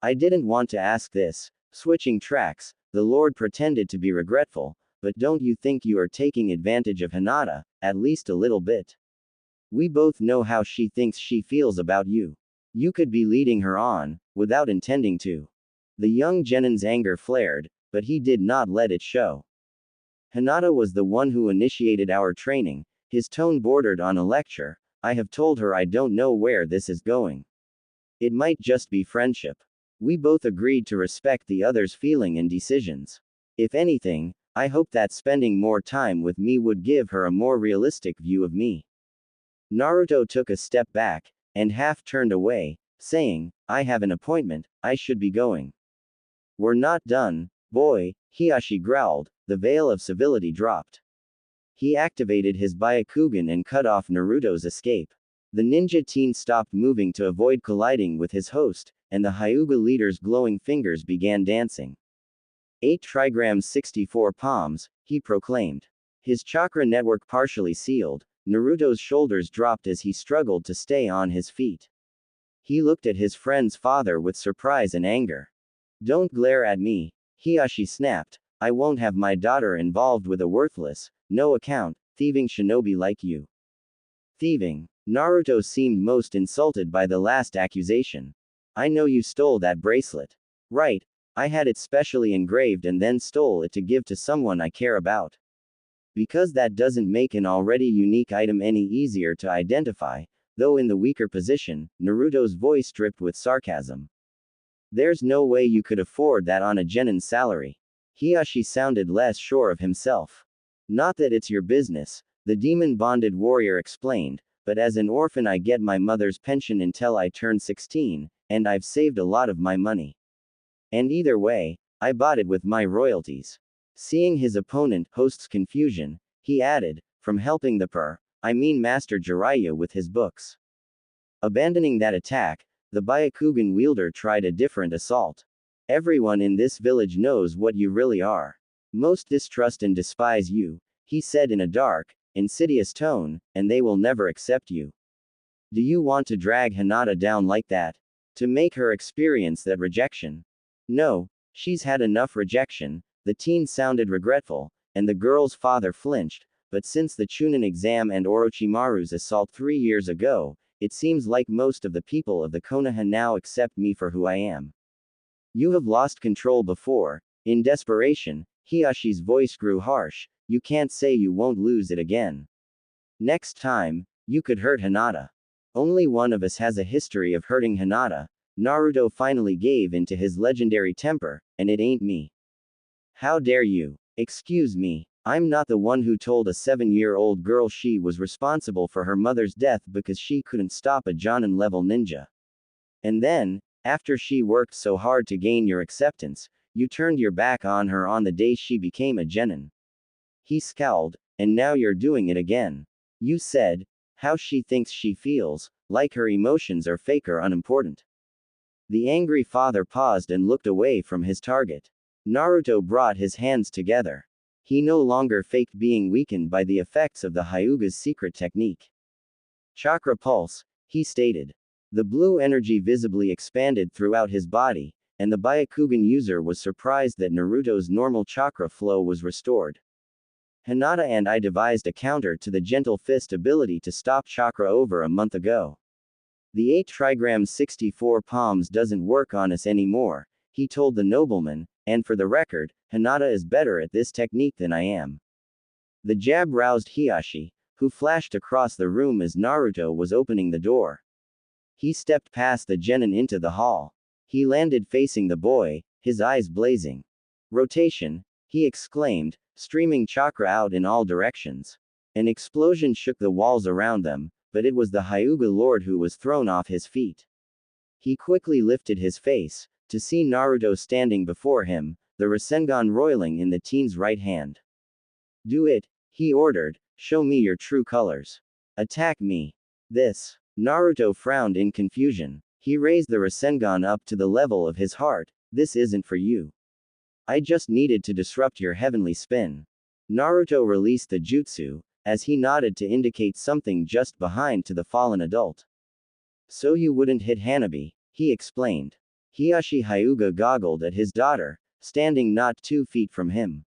I didn't want to ask this. Switching tracks, the Lord pretended to be regretful, but don't you think you are taking advantage of Hinata, at least a little bit? We both know how she thinks she feels about you. You could be leading her on, without intending to. The young genin's anger flared, but he did not let it show. Hinata was the one who initiated our training. His tone bordered on a lecture. I have told her I don't know where this is going. It might just be friendship. We both agreed to respect the other's feeling and decisions. If anything, I hope that spending more time with me would give her a more realistic view of me. Naruto took a step back, and half turned away, saying, I have an appointment, I should be going. We're not done, boy, Hiyashi growled, the veil of civility dropped. He activated his Byakugan and cut off Naruto's escape. The ninja teen stopped moving to avoid colliding with his host, and the Hyuga leader's glowing fingers began dancing. 8 trigrams 64 palms, he proclaimed. His chakra network partially sealed, Naruto's shoulders dropped as he struggled to stay on his feet. He looked at his friend's father with surprise and anger. Don't glare at me, Hiashi snapped. I won't have my daughter involved with a worthless, no account, thieving shinobi like you. Thieving. Naruto seemed most insulted by the last accusation. I know you stole that bracelet. Right. I had it specially engraved and then stole it to give to someone I care about. Because that doesn't make an already unique item any easier to identify, though in the weaker position, Naruto's voice dripped with sarcasm. There's no way you could afford that on a genin's salary. Hiashi sounded less sure of himself. Not that it's your business, the demon-bonded warrior explained, but as an orphan I get my mother's pension until I turn 16, and I've saved a lot of my money. And either way, I bought it with my royalties. Seeing his opponent host's confusion, he added, from helping I mean Master Jiraiya with his books. Abandoning that attack, the Byakugan wielder tried a different assault. Everyone in this village knows what you really are. Most distrust and despise you, he said in a dark, insidious tone, and they will never accept you. Do you want to drag Hinata down like that? To make her experience that rejection? No, she's had enough rejection. The teen sounded regretful, and the girl's father flinched, but since the Chunin exam and Orochimaru's assault 3 years ago, it seems like most of the people of the Konoha now accept me for who I am. You have lost control before. In desperation, Hiyashi's voice grew harsh. You can't say you won't lose it again. Next time, you could hurt Hinata. Only one of us has a history of hurting Hinata. Naruto finally gave in to his legendary temper, and it ain't me. How dare you? Excuse me, I'm not the one who told a 7-year-old girl she was responsible for her mother's death because she couldn't stop a Jonin-level ninja. And then, after she worked so hard to gain your acceptance, you turned your back on her on the day she became a genin. He scowled, and now you're doing it again. You said, how she thinks she feels, like her emotions are fake or unimportant. The angry father paused and looked away from his target. Naruto brought his hands together. He no longer faked being weakened by the effects of the Hyuga's secret technique. Chakra pulse, he stated. The blue energy visibly expanded throughout his body, and the Byakugan user was surprised that Naruto's normal chakra flow was restored. Hinata and I devised a counter to the gentle fist ability to stop chakra over a month ago. The 8 trigrams 64 palms doesn't work on us anymore, he told the nobleman, and for the record, Hinata is better at this technique than I am. The jab roused Hiashi, who flashed across the room as Naruto was opening the door. He stepped past the genin into the hall. He landed facing the boy, his eyes blazing. Rotation, he exclaimed, streaming chakra out in all directions. An explosion shook the walls around them, but it was the Hyuga Lord who was thrown off his feet. He quickly lifted his face, to see Naruto standing before him, the Rasengan roiling in the teen's right hand. Do it, he ordered, show me your true colors. Attack me. This. Naruto frowned in confusion. He raised the Rasengan up to the level of his heart. This isn't for you. I just needed to disrupt your heavenly spin. Naruto released the jutsu, as he nodded to indicate something just behind to the fallen adult. So you wouldn't hit Hanabi, he explained. Hiashi Hyuga goggled at his daughter, standing not 2 feet from him.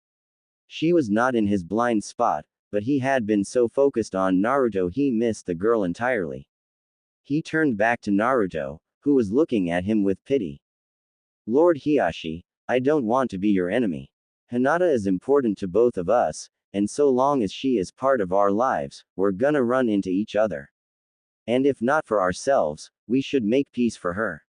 She was not in his blind spot, but he had been so focused on Naruto he missed the girl entirely. He turned back to Naruto, who was looking at him with pity. Lord Hiashi, I don't want to be your enemy. Hinata is important to both of us, and so long as she is part of our lives, we're gonna run into each other. And if not for ourselves, we should make peace for her.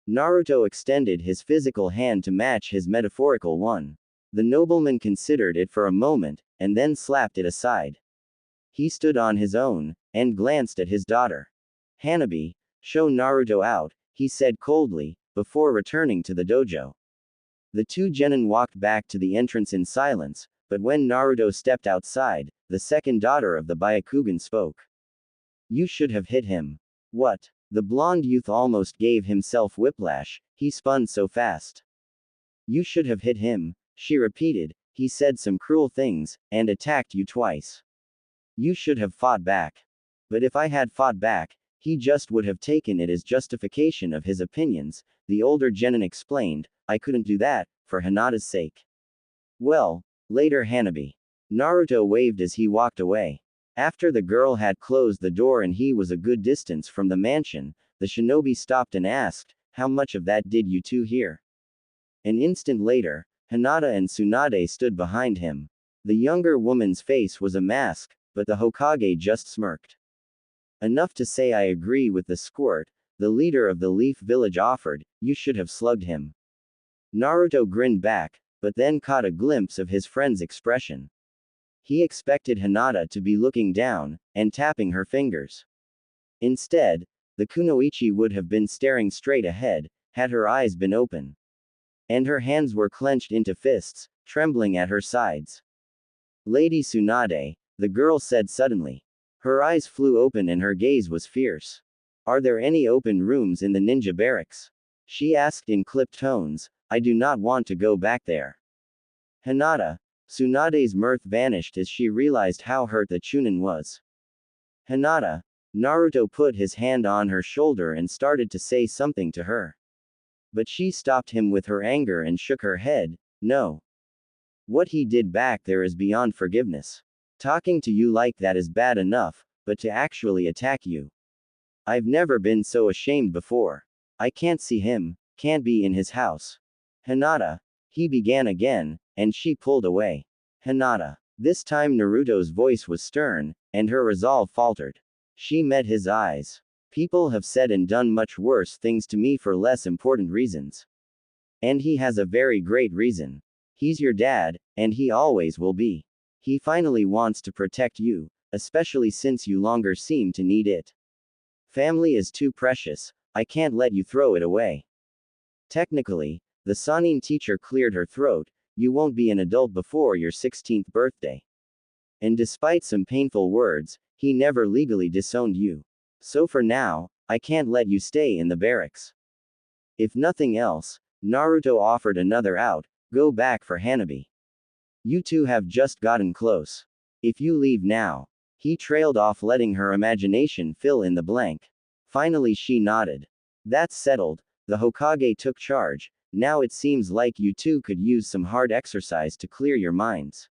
Naruto extended his physical hand to match his metaphorical one. The nobleman considered it for a moment, and then slapped it aside. He stood on his own, and glanced at his daughter. Hanabi, show Naruto out, he said coldly, before returning to the dojo. The 2 genin walked back to the entrance in silence, but when Naruto stepped outside, the second daughter of the Byakugan spoke. You should have hit him. What? The blonde youth almost gave himself whiplash, he spun so fast. You should have hit him, she repeated, he said some cruel things, and attacked you twice. You should have fought back. But if I had fought back, He just would have taken it as justification of his opinions, the older genin explained. I couldn't do that, for Hinata's sake. Well, later Hanabi. Naruto waved as he walked away. After the girl had closed the door and he was a good distance from the mansion, the shinobi stopped and asked, how much of that did you two hear? An instant later, Hinata and Tsunade stood behind him. The younger woman's face was a mask, but the Hokage just smirked. Enough to say I agree with the squirt, the leader of the Leaf Village offered, you should have slugged him. Naruto grinned back, but then caught a glimpse of his friend's expression. He expected Hinata to be looking down, and tapping her fingers. Instead, the kunoichi would have been staring straight ahead, had her eyes been open. And her hands were clenched into fists, trembling at her sides. Lady Tsunade, the girl said suddenly. Her eyes flew open and her gaze was fierce. Are there any open rooms in the ninja barracks? She asked in clipped tones. I do not want to go back there. Hinata. Tsunade's mirth vanished as she realized how hurt the Chunin was. Hinata. Naruto put his hand on her shoulder and started to say something to her. But she stopped him with her anger and shook her head. No. What he did back there is beyond forgiveness. Talking to you like that is bad enough, but to actually attack you. I've never been so ashamed before. I can't see him, can't be in his house. Hinata. He began again, and she pulled away. Hinata. This time Naruto's voice was stern, and her resolve faltered. She met his eyes. People have said and done much worse things to me for less important reasons. And he has a very great reason. He's your dad, and he always will be. He finally wants to protect you, especially since you longer seem to need it. Family is too precious, I can't let you throw it away. Technically, the Sanin teacher cleared her throat, you won't be an adult before your 16th birthday. And despite some painful words, he never legally disowned you. So for now, I can't let you stay in the barracks. If nothing else, Naruto offered another out, go back for Hanabi. You two have just gotten close. If you leave now. He trailed off, letting her imagination fill in the blank. Finally she nodded. That's settled, the Hokage took charge, now it seems like you two could use some hard exercise to clear your minds.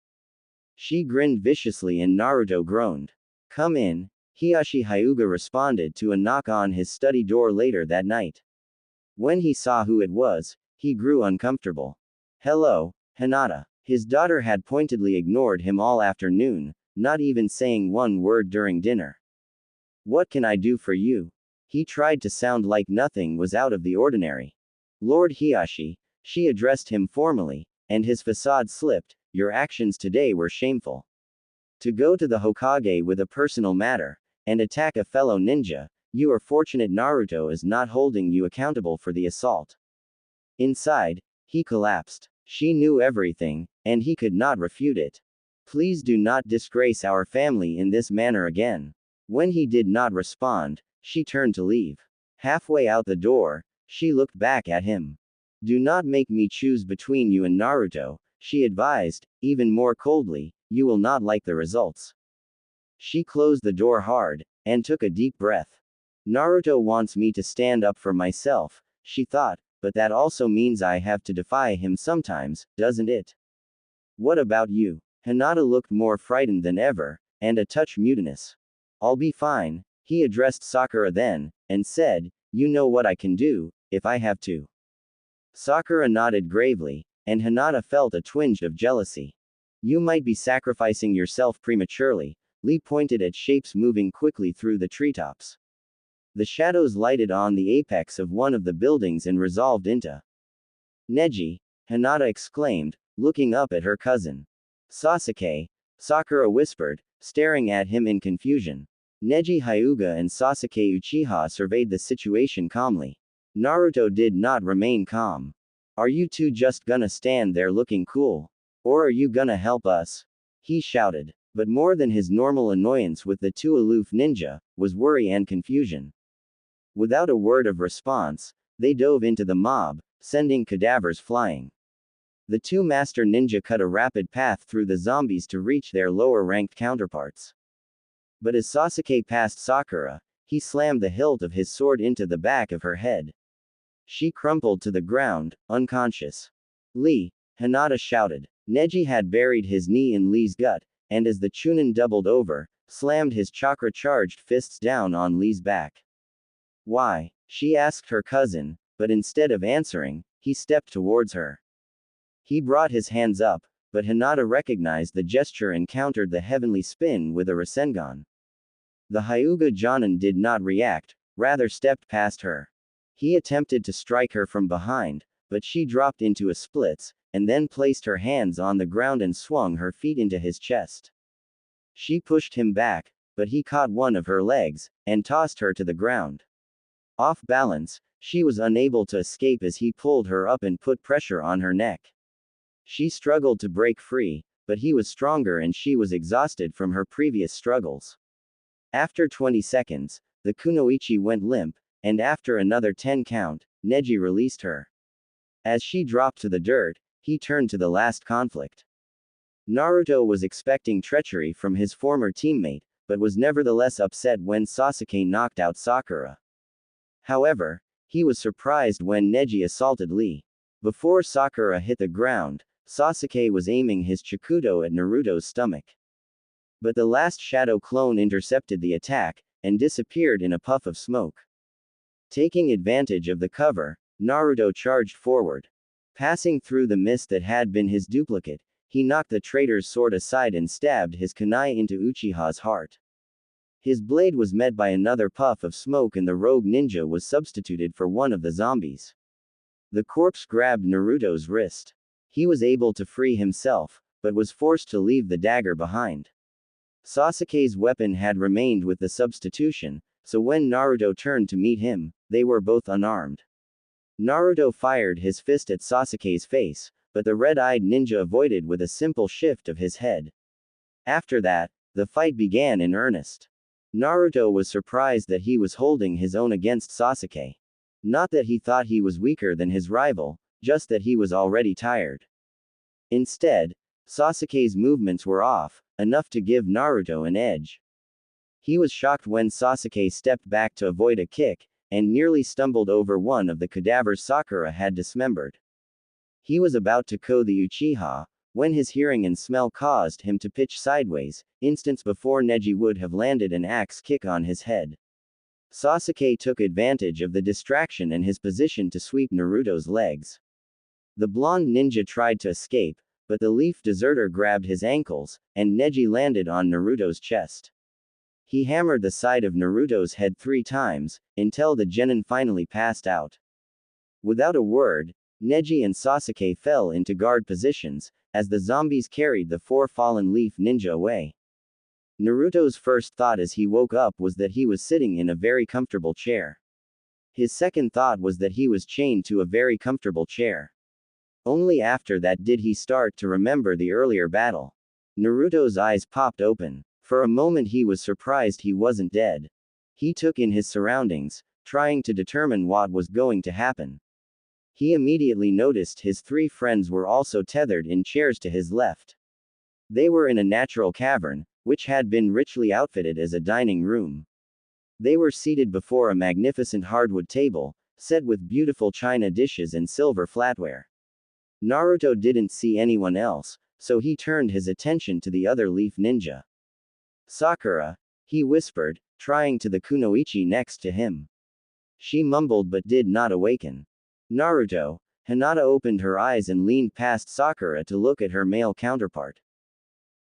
She grinned viciously and Naruto groaned. Come in, Hiashi Hyuga responded to a knock on his study door later that night. When he saw who it was, he grew uncomfortable. Hello, Hinata. His daughter had pointedly ignored him all afternoon, not even saying one word during dinner. What can I do for you? He tried to sound like nothing was out of the ordinary. Lord Hiashi, she addressed him formally, and his facade slipped, your actions today were shameful. To go to the Hokage with a personal matter, and attack a fellow ninja, you are fortunate Naruto is not holding you accountable for the assault. Inside, he collapsed. She knew everything, and he could not refute it. Please do not disgrace our family in this manner again. When he did not respond, she turned to leave. Halfway out the door, she looked back at him. Do not make me choose between you and Naruto, she advised, even more coldly, you will not like the results. She closed the door hard, and took a deep breath. Naruto wants me to stand up for myself, she thought, but that also means I have to defy him sometimes, doesn't it? What about you? Hinata looked more frightened than ever, and a touch mutinous. I'll be fine, he addressed Sakura then, and said, you know what I can do, if I have to. Sakura nodded gravely, and Hinata felt a twinge of jealousy. You might be sacrificing yourself prematurely, Lee pointed at shapes moving quickly through the treetops. The shadows lighted on the apex of one of the buildings and resolved into Neji, Hinata exclaimed, looking up at her cousin. Sasuke, Sakura whispered, staring at him in confusion. Neji Hyuga and Sasuke Uchiha surveyed the situation calmly. Naruto did not remain calm. Are you two just gonna stand there looking cool? Or are you gonna help us? He shouted. But more than his normal annoyance with the two aloof ninja, was worry and confusion. Without a word of response, they dove into the mob, sending cadavers flying. The two master ninja cut a rapid path through the zombies to reach their lower-ranked counterparts. But as Sasuke passed Sakura, He slammed the hilt of his sword into the back of her head. She crumpled to the ground, unconscious. Lee, Hinata shouted. Neji had buried his knee in Lee's gut, and as the Chunin doubled over, slammed his chakra-charged fists down on Lee's back. Why? She asked her cousin, but instead of answering, he stepped towards her. He brought his hands up, but Hinata recognized the gesture and countered the heavenly spin with a Rasengan. The Hyuga Jonin did not react, rather stepped past her. He attempted to strike her from behind, but she dropped into a splits, and then placed her hands on the ground and swung her feet into his chest. She pushed him back, but he caught one of her legs, and tossed her to the ground. Off balance, she was unable to escape as he pulled her up and put pressure on her neck. She struggled to break free, but he was stronger and she was exhausted from her previous struggles. After 20 seconds, the kunoichi went limp, and after another 10 count, Neji released her. As she dropped to the dirt, he turned to the last conflict. Naruto was expecting treachery from his former teammate, but was nevertheless upset when Sasuke knocked out Sakura. However, he was surprised when Neji assaulted Lee. Before Sakura hit the ground, Sasuke was aiming his Chikudo at Naruto's stomach. But the last shadow clone intercepted the attack, and disappeared in a puff of smoke. Taking advantage of the cover, Naruto charged forward. Passing through the mist that had been his duplicate, he knocked the traitor's sword aside and stabbed his kunai into Uchiha's heart. His blade was met by another puff of smoke and the rogue ninja was substituted for one of the zombies. The corpse grabbed Naruto's wrist. He was able to free himself, but was forced to leave the dagger behind. Sasuke's weapon had remained with the substitution, so when Naruto turned to meet him, they were both unarmed. Naruto fired his fist at Sasuke's face, but the red-eyed ninja avoided with a simple shift of his head. After that, the fight began in earnest. Naruto was surprised that he was holding his own against Sasuke. Not that he thought he was weaker than his rival, just that he was already tired. Instead, Sasuke's movements were off, enough to give Naruto an edge. He was shocked when Sasuke stepped back to avoid a kick, and nearly stumbled over one of the cadavers Sakura had dismembered. He was about to KO the Uchiha, when his hearing and smell caused him to pitch sideways, instants before Neji would have landed an axe kick on his head. Sasuke took advantage of the distraction and his position to sweep Naruto's legs. The blonde ninja tried to escape, but the leaf deserter grabbed his ankles, and Neji landed on Naruto's chest. He hammered the side of Naruto's head 3 times, until the genin finally passed out. Without a word, Neji and Sasuke fell into guard positions, as the zombies carried the 4 fallen leaf ninja away. Naruto's first thought as he woke up was that he was sitting in a very comfortable chair. His second thought was that he was chained to a very comfortable chair. Only after that did he start to remember the earlier battle. Naruto's eyes popped open. For a moment he was surprised he wasn't dead. He took in his surroundings, trying to determine what was going to happen. He immediately noticed his 3 friends were also tethered in chairs to his left. They were in a natural cavern, which had been richly outfitted as a dining room. They were seated before a magnificent hardwood table, set with beautiful china dishes and silver flatware. Naruto didn't see anyone else, so he turned his attention to the other leaf ninja. Sakura, he whispered, trying to the kunoichi next to him. She mumbled but did not awaken. Naruto, Hinata opened her eyes and leaned past Sakura to look at her male counterpart.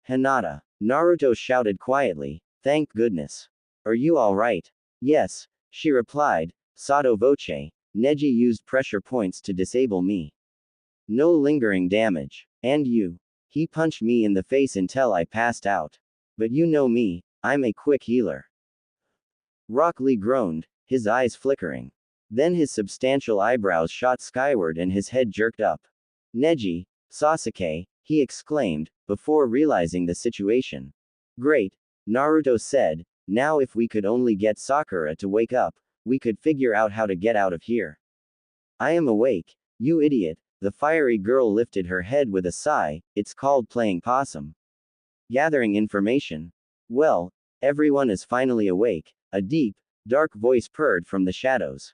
Hinata, Naruto shouted quietly, thank goodness. Are you alright? Yes, she replied, sotto voce, Neji used pressure points to disable me. No lingering damage. And you? He punched me in the face until I passed out. But you know me, I'm a quick healer. Rock Lee groaned, his eyes flickering. Then his substantial eyebrows shot skyward and his head jerked up. Neji, Sasuke, he exclaimed, before realizing the situation. Great, Naruto said, now if we could only get Sakura to wake up, we could figure out how to get out of here. I am awake, you idiot, the fiery girl lifted her head with a sigh, it's called playing possum. Gathering information. Well, everyone is finally awake, a deep, Dark voice purred from the shadows.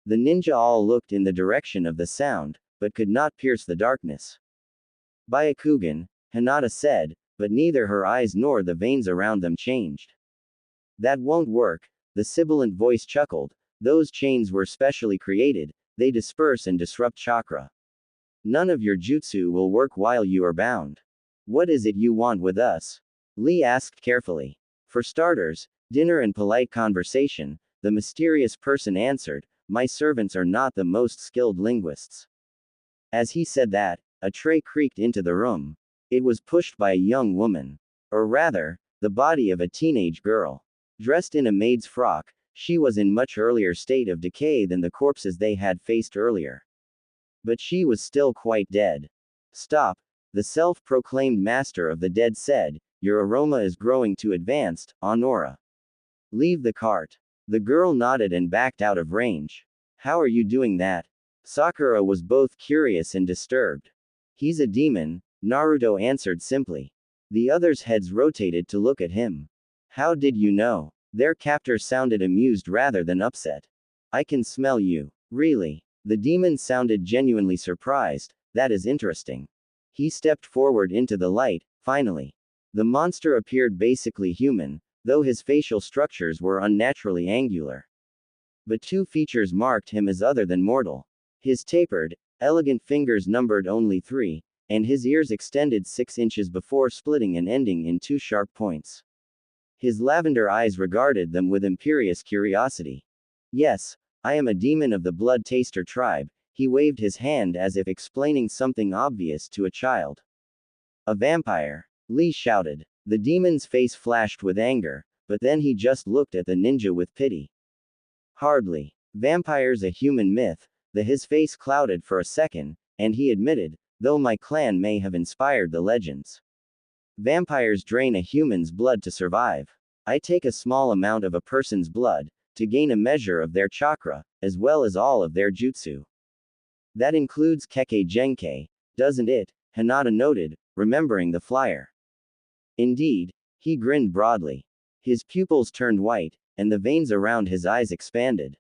The ninja all looked in the direction of the sound, but could not pierce the darkness. Byakugan, Hinata said, but neither her eyes nor the veins around them changed. That won't work, the sibilant voice chuckled. Those chains were specially created, they disperse and disrupt chakra. None of your jutsu will work while you are bound. What is it you want with us? Lee asked carefully. For starters, dinner and polite conversation, the mysterious person answered, my servants are not the most skilled linguists. As he said that, a tray creaked into the room. It was pushed by a young woman. Or rather, the body of a teenage girl. Dressed in a maid's frock, she was in much earlier state of decay than the corpses they had faced earlier. But she was still quite dead. Stop, the self-proclaimed master of the dead said, your aroma is growing too advanced, Honora. Leave the cart. The girl nodded and backed out of range. How are you doing that? Sakura was both curious and disturbed. He's a demon, Naruto answered simply. The others' heads rotated to look at him. How did you know? Their captor sounded amused rather than upset. I can smell you. Really? The demon sounded genuinely surprised. That is interesting. He stepped forward into the light, finally. The monster appeared basically human, though his facial structures were unnaturally angular. But two features marked him as other than mortal. His tapered, elegant fingers numbered only 3, and his ears extended 6 inches before splitting and ending in 2 sharp points. His lavender eyes regarded them with imperious curiosity. Yes, I am a demon of the blood taster tribe. He waved his hand as if explaining something obvious to a child. A vampire, Lee shouted. The demon's face flashed with anger, but then he just looked at the ninja with pity. Hardly. Vampires a human myth, his face clouded for a second, and he admitted, though my clan may have inspired the legends. Vampires drain a human's blood to survive. I take a small amount of a person's blood, to gain a measure of their chakra, as well as all of their jutsu. That includes Kekkei Genkei, doesn't it? Hinata noted, remembering the flyer. Indeed, he grinned broadly. His pupils turned white, and the veins around his eyes expanded.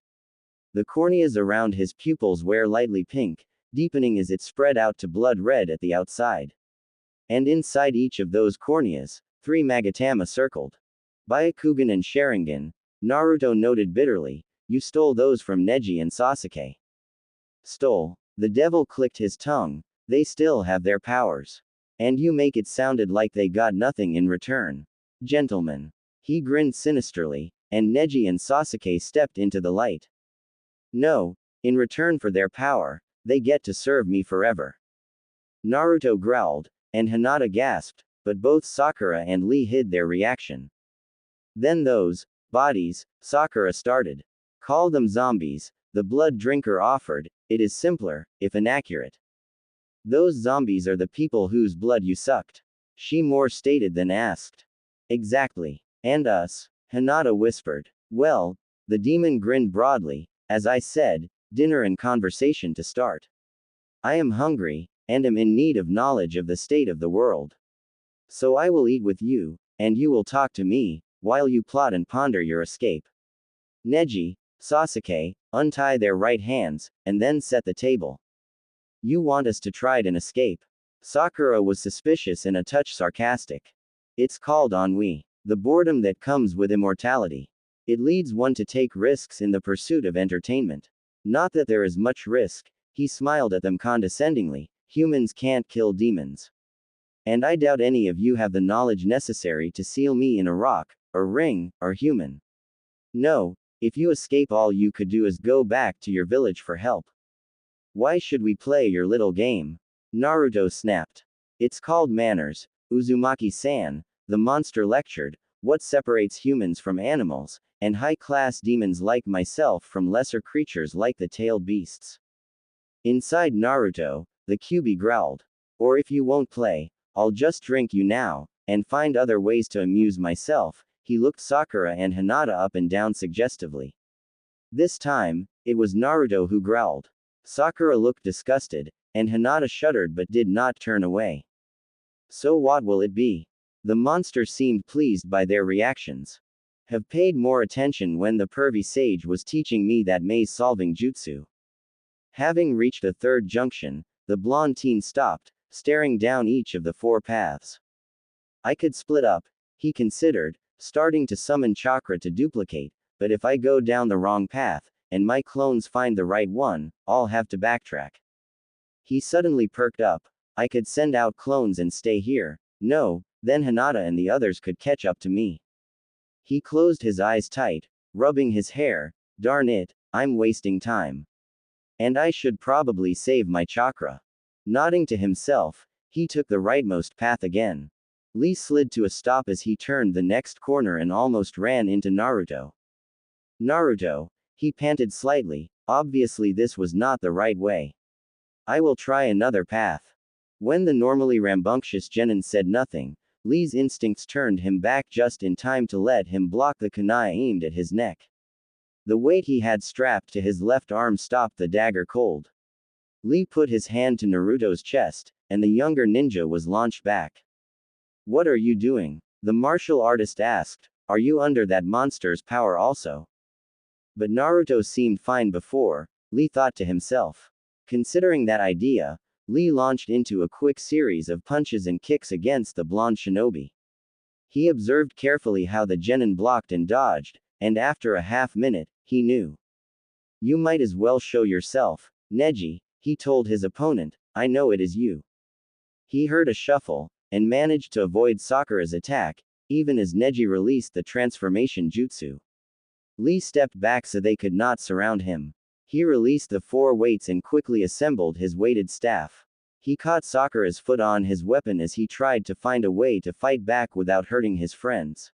The corneas around his pupils were lightly pink, deepening as it spread out to blood red at the outside. And inside each of those corneas, 3 Magatama circled. Byakugan and Sharingan, Naruto noted bitterly, you stole those from Neji and Sasuke. Stole? The devil clicked his tongue, they still have their powers. And you make it sounded like they got nothing in return. Gentlemen. He grinned sinisterly, and Neji and Sasuke stepped into the light. No, in return for their power, they get to serve me forever. Naruto growled, and Hinata gasped, but both Sakura and Lee hid their reaction. Then those bodies, Sakura started. Call them zombies, the blood drinker offered, it is simpler, if inaccurate. Those zombies are the people whose blood you sucked. She more stated than asked. Exactly. And us? Hinata whispered. Well, the demon grinned broadly, as I said, dinner and conversation to start. I am hungry, and am in need of knowledge of the state of the world. So I will eat with you, and you will talk to me, while you plot and ponder your escape. Neji, Sasuke, untie their right hands, and then set the table. You want us to try and escape? Sakura was suspicious and a touch sarcastic. It's called ennui. The boredom that comes with immortality. It leads one to take risks in the pursuit of entertainment. Not that there is much risk, he smiled at them condescendingly, humans can't kill demons. And I doubt any of you have the knowledge necessary to seal me in a rock, or ring, or human. No, if you escape all you could do is go back to your village for help. Why should we play your little game? Naruto snapped. It's called manners, Uzumaki-san, the monster lectured, what separates humans from animals, and high-class demons like myself from lesser creatures like the tailed beasts. Inside Naruto, the Kyuubi growled. Or if you won't play, I'll just drink you now, and find other ways to amuse myself. He looked Sakura and Hinata up and down suggestively. This time, it was Naruto who growled. Sakura looked disgusted, and Hinata shuddered but did not turn away. So what will it be? The monster seemed pleased by their reactions. have paid more attention when the pervy sage was teaching me that maze-solving jutsu. Having reached a third junction, the blonde teen stopped, staring down each of the four paths. I could split up, he considered, starting to summon chakra to duplicate, but if I go down the wrong path, and my clones find the right one, I'll have to backtrack. He suddenly perked up. I could send out clones and stay here. No, then Hinata and the others could catch up to me. He closed his eyes tight, rubbing his hair. Darn it, I'm wasting time. And I should probably save my chakra. Nodding to himself, he took the rightmost path again. Lee slid to a stop as he turned the next corner and almost ran into Naruto. Naruto, he panted slightly, obviously this was not the right way. I will try another path. When the normally rambunctious genin said nothing, Lee's instincts turned him back just in time to let him block the kunai aimed at his neck. The weight he had strapped to his left arm stopped the dagger cold. Lee put his hand to Naruto's chest, and the younger ninja was launched back. What are you doing? The martial artist asked. Are you under that monster's power also? But Naruto seemed fine before, Lee thought to himself. Considering that idea, Lee launched into a quick series of punches and kicks against the blonde shinobi. He observed carefully how the genin blocked and dodged, and after a half-minute, he knew. You might as well show yourself, Neji, he told his opponent, I know it is you. He heard a shuffle, and managed to avoid Sakura's attack, even as Neji released the transformation jutsu. Lee stepped back so they could not surround him. He released the four weights and quickly assembled his weighted staff. He caught Sakura's foot on his weapon as he tried to find a way to fight back without hurting his friends.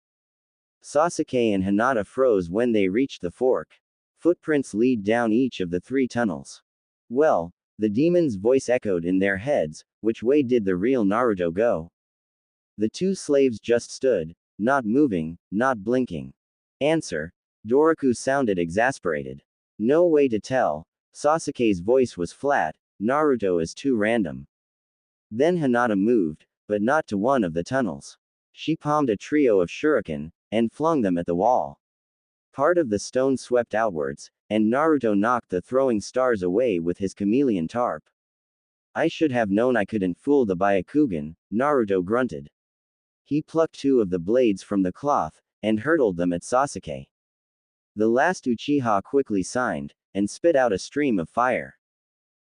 Sasuke and Hinata froze when they reached the fork. Footprints lead down each of the three tunnels. Well, the demon's voice echoed in their heads, which way did the real Naruto go? The two slaves just stood, not moving, not blinking. Answer. Doroku sounded exasperated. No way to tell. Sasuke's voice was flat. Naruto is too random. Then Hinata moved, but not to one of the tunnels. She palmed a trio of shuriken, and flung them at the wall. Part of the stone swept outwards, and Naruto knocked the throwing stars away with his chameleon tarp. I should have known I couldn't fool the Byakugan, Naruto grunted. He plucked two of the blades from the cloth, and hurtled them at Sasuke. The last Uchiha quickly signed, and spit out a stream of fire.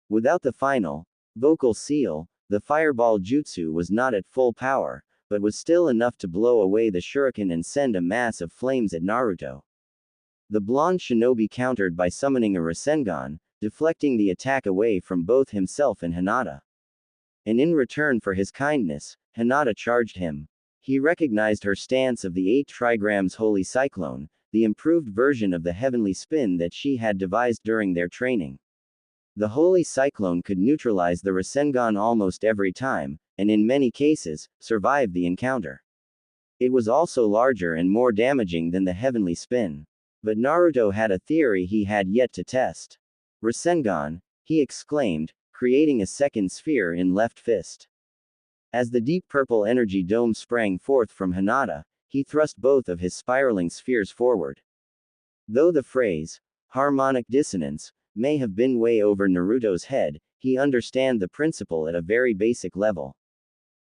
Without the final, vocal seal, the fireball jutsu was not at full power, but was still enough to blow away the shuriken and send a mass of flames at Naruto. The blonde shinobi countered by summoning a Rasengan, deflecting the attack away from both himself and Hinata. And in return for his kindness, Hinata charged him. He recognized her stance of the 8 trigrams Holy Cyclone, the improved version of the heavenly spin that she had devised during their training. The Holy Cyclone could neutralize the Rasengan almost every time, and in many cases, survive the encounter. It was also larger and more damaging than the heavenly spin. But Naruto had a theory he had yet to test. Rasengan, he exclaimed, creating a second sphere in left fist. As the deep purple energy dome sprang forth from Hinata, he thrust both of his spiraling spheres forward. Though the phrase, harmonic dissonance, may have been way over Naruto's head, he understood the principle at a very basic level.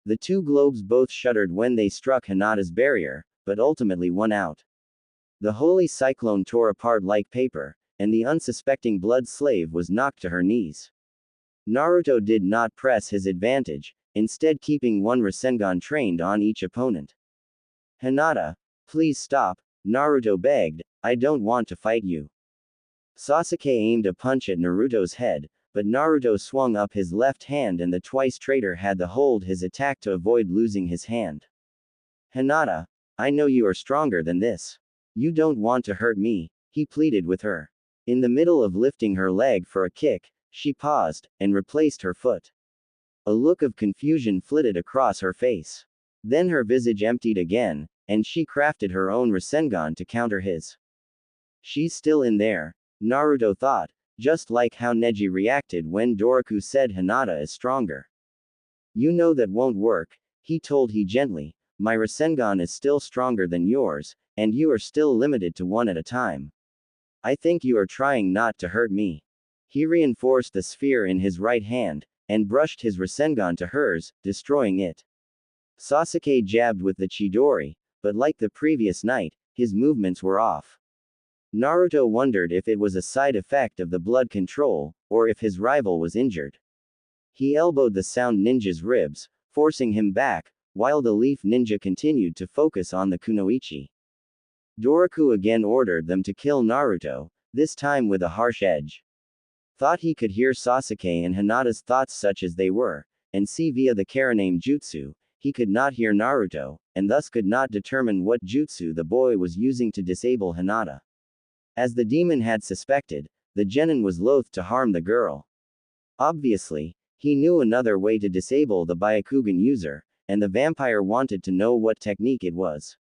The two globes both shuddered when they struck Hinata's barrier, but ultimately won out. The holy cyclone tore apart like paper, and the unsuspecting blood slave was knocked to her knees. Naruto did not press his advantage, instead keeping one Rasengan trained on each opponent. Hinata, please stop, Naruto begged, I don't want to fight you. Sasuke aimed a punch at Naruto's head, but Naruto swung up his left hand and the twice traitor had to hold his attack to avoid losing his hand. Hinata, I know you are stronger than this. You don't want to hurt me, he pleaded with her. In the middle of lifting her leg for a kick, she paused, and replaced her foot. A look of confusion flitted across her face. Then her visage emptied again, and she crafted her own Rasengan to counter his. She's still in there, Naruto thought, just like how Neji reacted when Doroku said Hinata is stronger. You know that won't work, he told he gently, my Rasengan is still stronger than yours, and you are still limited to one at a time. I think you are trying not to hurt me. He reinforced the sphere in his right hand, and brushed his Rasengan to hers, destroying it. Sasuke jabbed with the Chidori, but like the previous night, his movements were off. Naruto wondered if it was a side effect of the blood control, or if his rival was injured. He elbowed the Sound Ninja's ribs, forcing him back, while the Leaf Ninja continued to focus on the Kunoichi. Doroku again ordered them to kill Naruto, this time with a harsh edge. Thought he could hear Sasuke and Hinata's thoughts such as they were, and see via the Kurenai jutsu, he could not hear Naruto, and thus could not determine what jutsu the boy was using to disable Hinata. As the demon had suspected, the genin was loath to harm the girl. Obviously, he knew another way to disable the Byakugan user, and the vampire wanted to know what technique it was.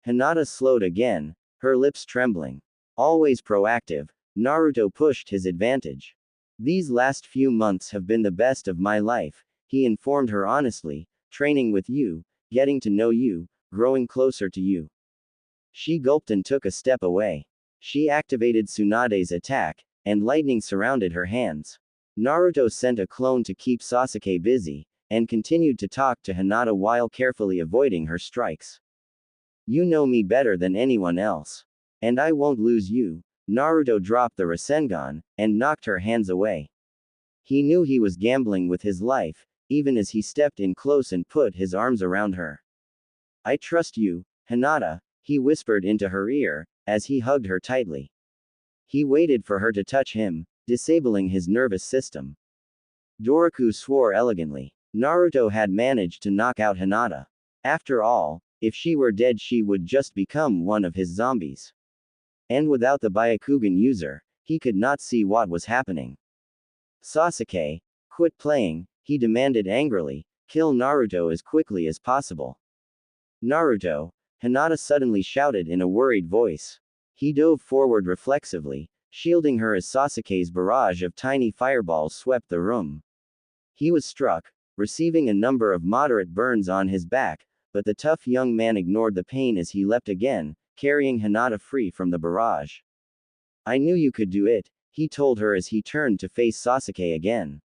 Hinata slowed again, her lips trembling. Always proactive, Naruto pushed his advantage. These last few months have been the best of my life, he informed her honestly, training with you, getting to know you, growing closer to you. She gulped and took a step away. She activated Tsunade's attack, and lightning surrounded her hands. Naruto sent a clone to keep Sasuke busy, and continued to talk to Hinata while carefully avoiding her strikes. You know me better than anyone else. And I won't lose you. Naruto dropped the Rasengan, and knocked her hands away. He knew he was gambling with his life, even as he stepped in close and put his arms around her. I trust you, Hinata, he whispered into her ear, as he hugged her tightly. He waited for her to touch him, disabling his nervous system. Doroku swore elegantly. Naruto had managed to knock out Hinata. After all, if she were dead she would just become one of his zombies. And without the Byakugan user, he could not see what was happening. Sasuke, quit playing, he demanded angrily, kill Naruto as quickly as possible. Naruto, Hinata suddenly shouted in a worried voice. He dove forward reflexively, shielding her as Sasuke's barrage of tiny fireballs swept the room. He was struck, receiving a number of moderate burns on his back, but the tough young man ignored the pain as he leapt again, carrying Hinata free from the barrage. I knew you could do it, he told her as he turned to face Sasuke again.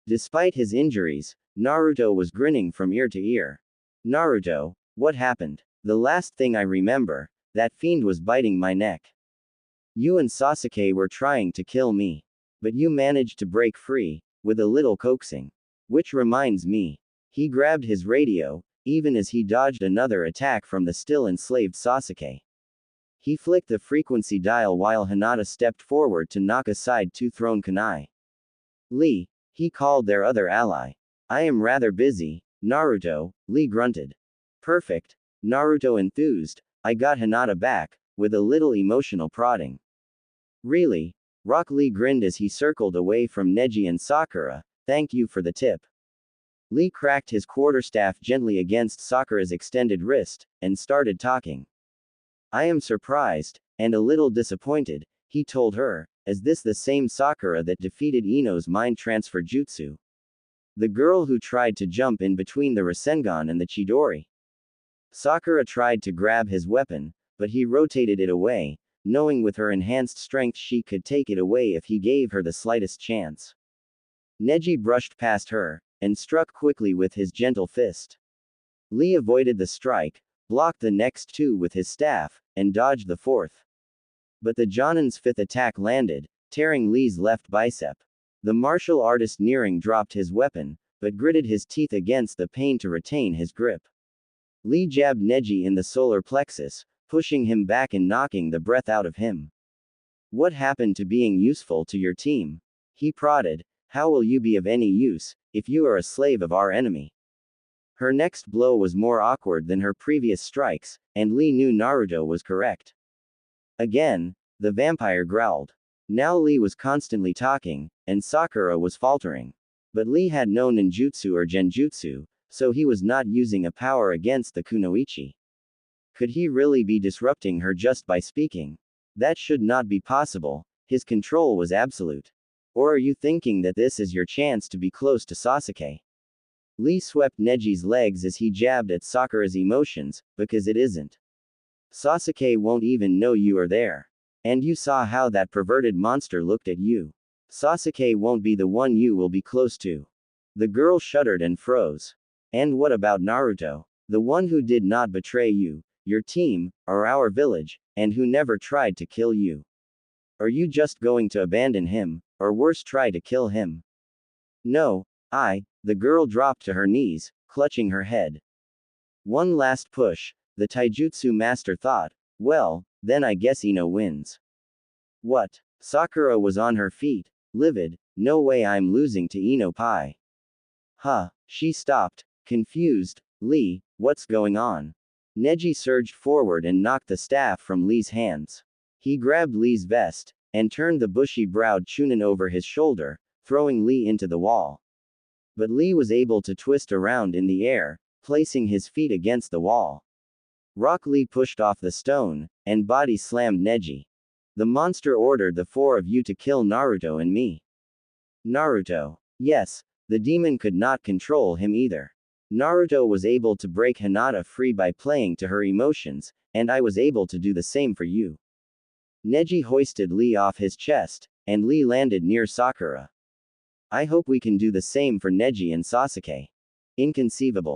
Despite his injuries, Naruto was grinning from ear to ear. Naruto, what happened? The last thing I remember, that fiend was biting my neck. You and Sasuke were trying to kill me. But you managed to break free, with a little coaxing. Which reminds me. He grabbed his radio, even as he dodged another attack from the still enslaved Sasuke. He flicked the frequency dial while Hinata stepped forward to knock aside two thrown kunai. Lee, he called their other ally. I am rather busy, Naruto, Lee grunted. Perfect, Naruto enthused, I got Hinata back, with a little emotional prodding. Really? Rock Lee grinned as he circled away from Neji and Sakura, thank you for the tip. Lee cracked his quarterstaff gently against Sakura's extended wrist, and started talking. I am surprised, and a little disappointed, he told her, is this the same Sakura that defeated Ino's mind transfer jutsu? The girl who tried to jump in between the Rasengan and the Chidori. Sakura tried to grab his weapon, but he rotated it away, knowing with her enhanced strength she could take it away if he gave her the slightest chance. Neji brushed past her, and struck quickly with his gentle fist. Lee avoided the strike, blocked the next two with his staff, and dodged the fourth. But the Jonin's fifth attack landed, tearing Lee's left bicep. The martial artist nearing dropped his weapon, but gritted his teeth against the pain to retain his grip. Lee jabbed Neji in the solar plexus, pushing him back and knocking the breath out of him. What happened to being useful to your team? He prodded, how will you be of any use, if you are a slave of our enemy? Her next blow was more awkward than her previous strikes, and Lee knew Naruto was correct. Again, the vampire growled. Now Lee was constantly talking, and Sakura was faltering. But Lee had no ninjutsu or genjutsu, so he was not using a power against the kunoichi. Could he really be disrupting her just by speaking? That should not be possible, his control was absolute. Or are you thinking that this is your chance to be close to Sasuke? Lee swept Neji's legs as he jabbed at Sakura's emotions, because it isn't. Sasuke won't even know you are there. And you saw how that perverted monster looked at you. Sasuke won't be the one you will be close to. The girl shuddered and froze. And what about Naruto? The one who did not betray you, your team, or our village, and who never tried to kill you. Are you just going to abandon him, or worse try to kill him? No, the girl dropped to her knees, clutching her head. One last push, the taijutsu master thought, well, then I guess Ino wins. What? Sakura was on her feet, livid, no way I'm losing to Ino Pai. Huh, she stopped, confused, Lee, what's going on? Neji surged forward and knocked the staff from Lee's hands. He grabbed Lee's vest, and turned the bushy-browed Chunin over his shoulder, throwing Lee into the wall. But Lee was able to twist around in the air, placing his feet against the wall. Rock Lee pushed off the stone, and body slammed Neji. The monster ordered the four of you to kill Naruto and me. Naruto. Yes, the demon could not control him either. Naruto was able to break Hinata free by playing to her emotions, and I was able to do the same for you. Neji hoisted Lee off his chest, and Lee landed near Sakura. I hope we can do the same for Neji and Sasuke. Inconceivable.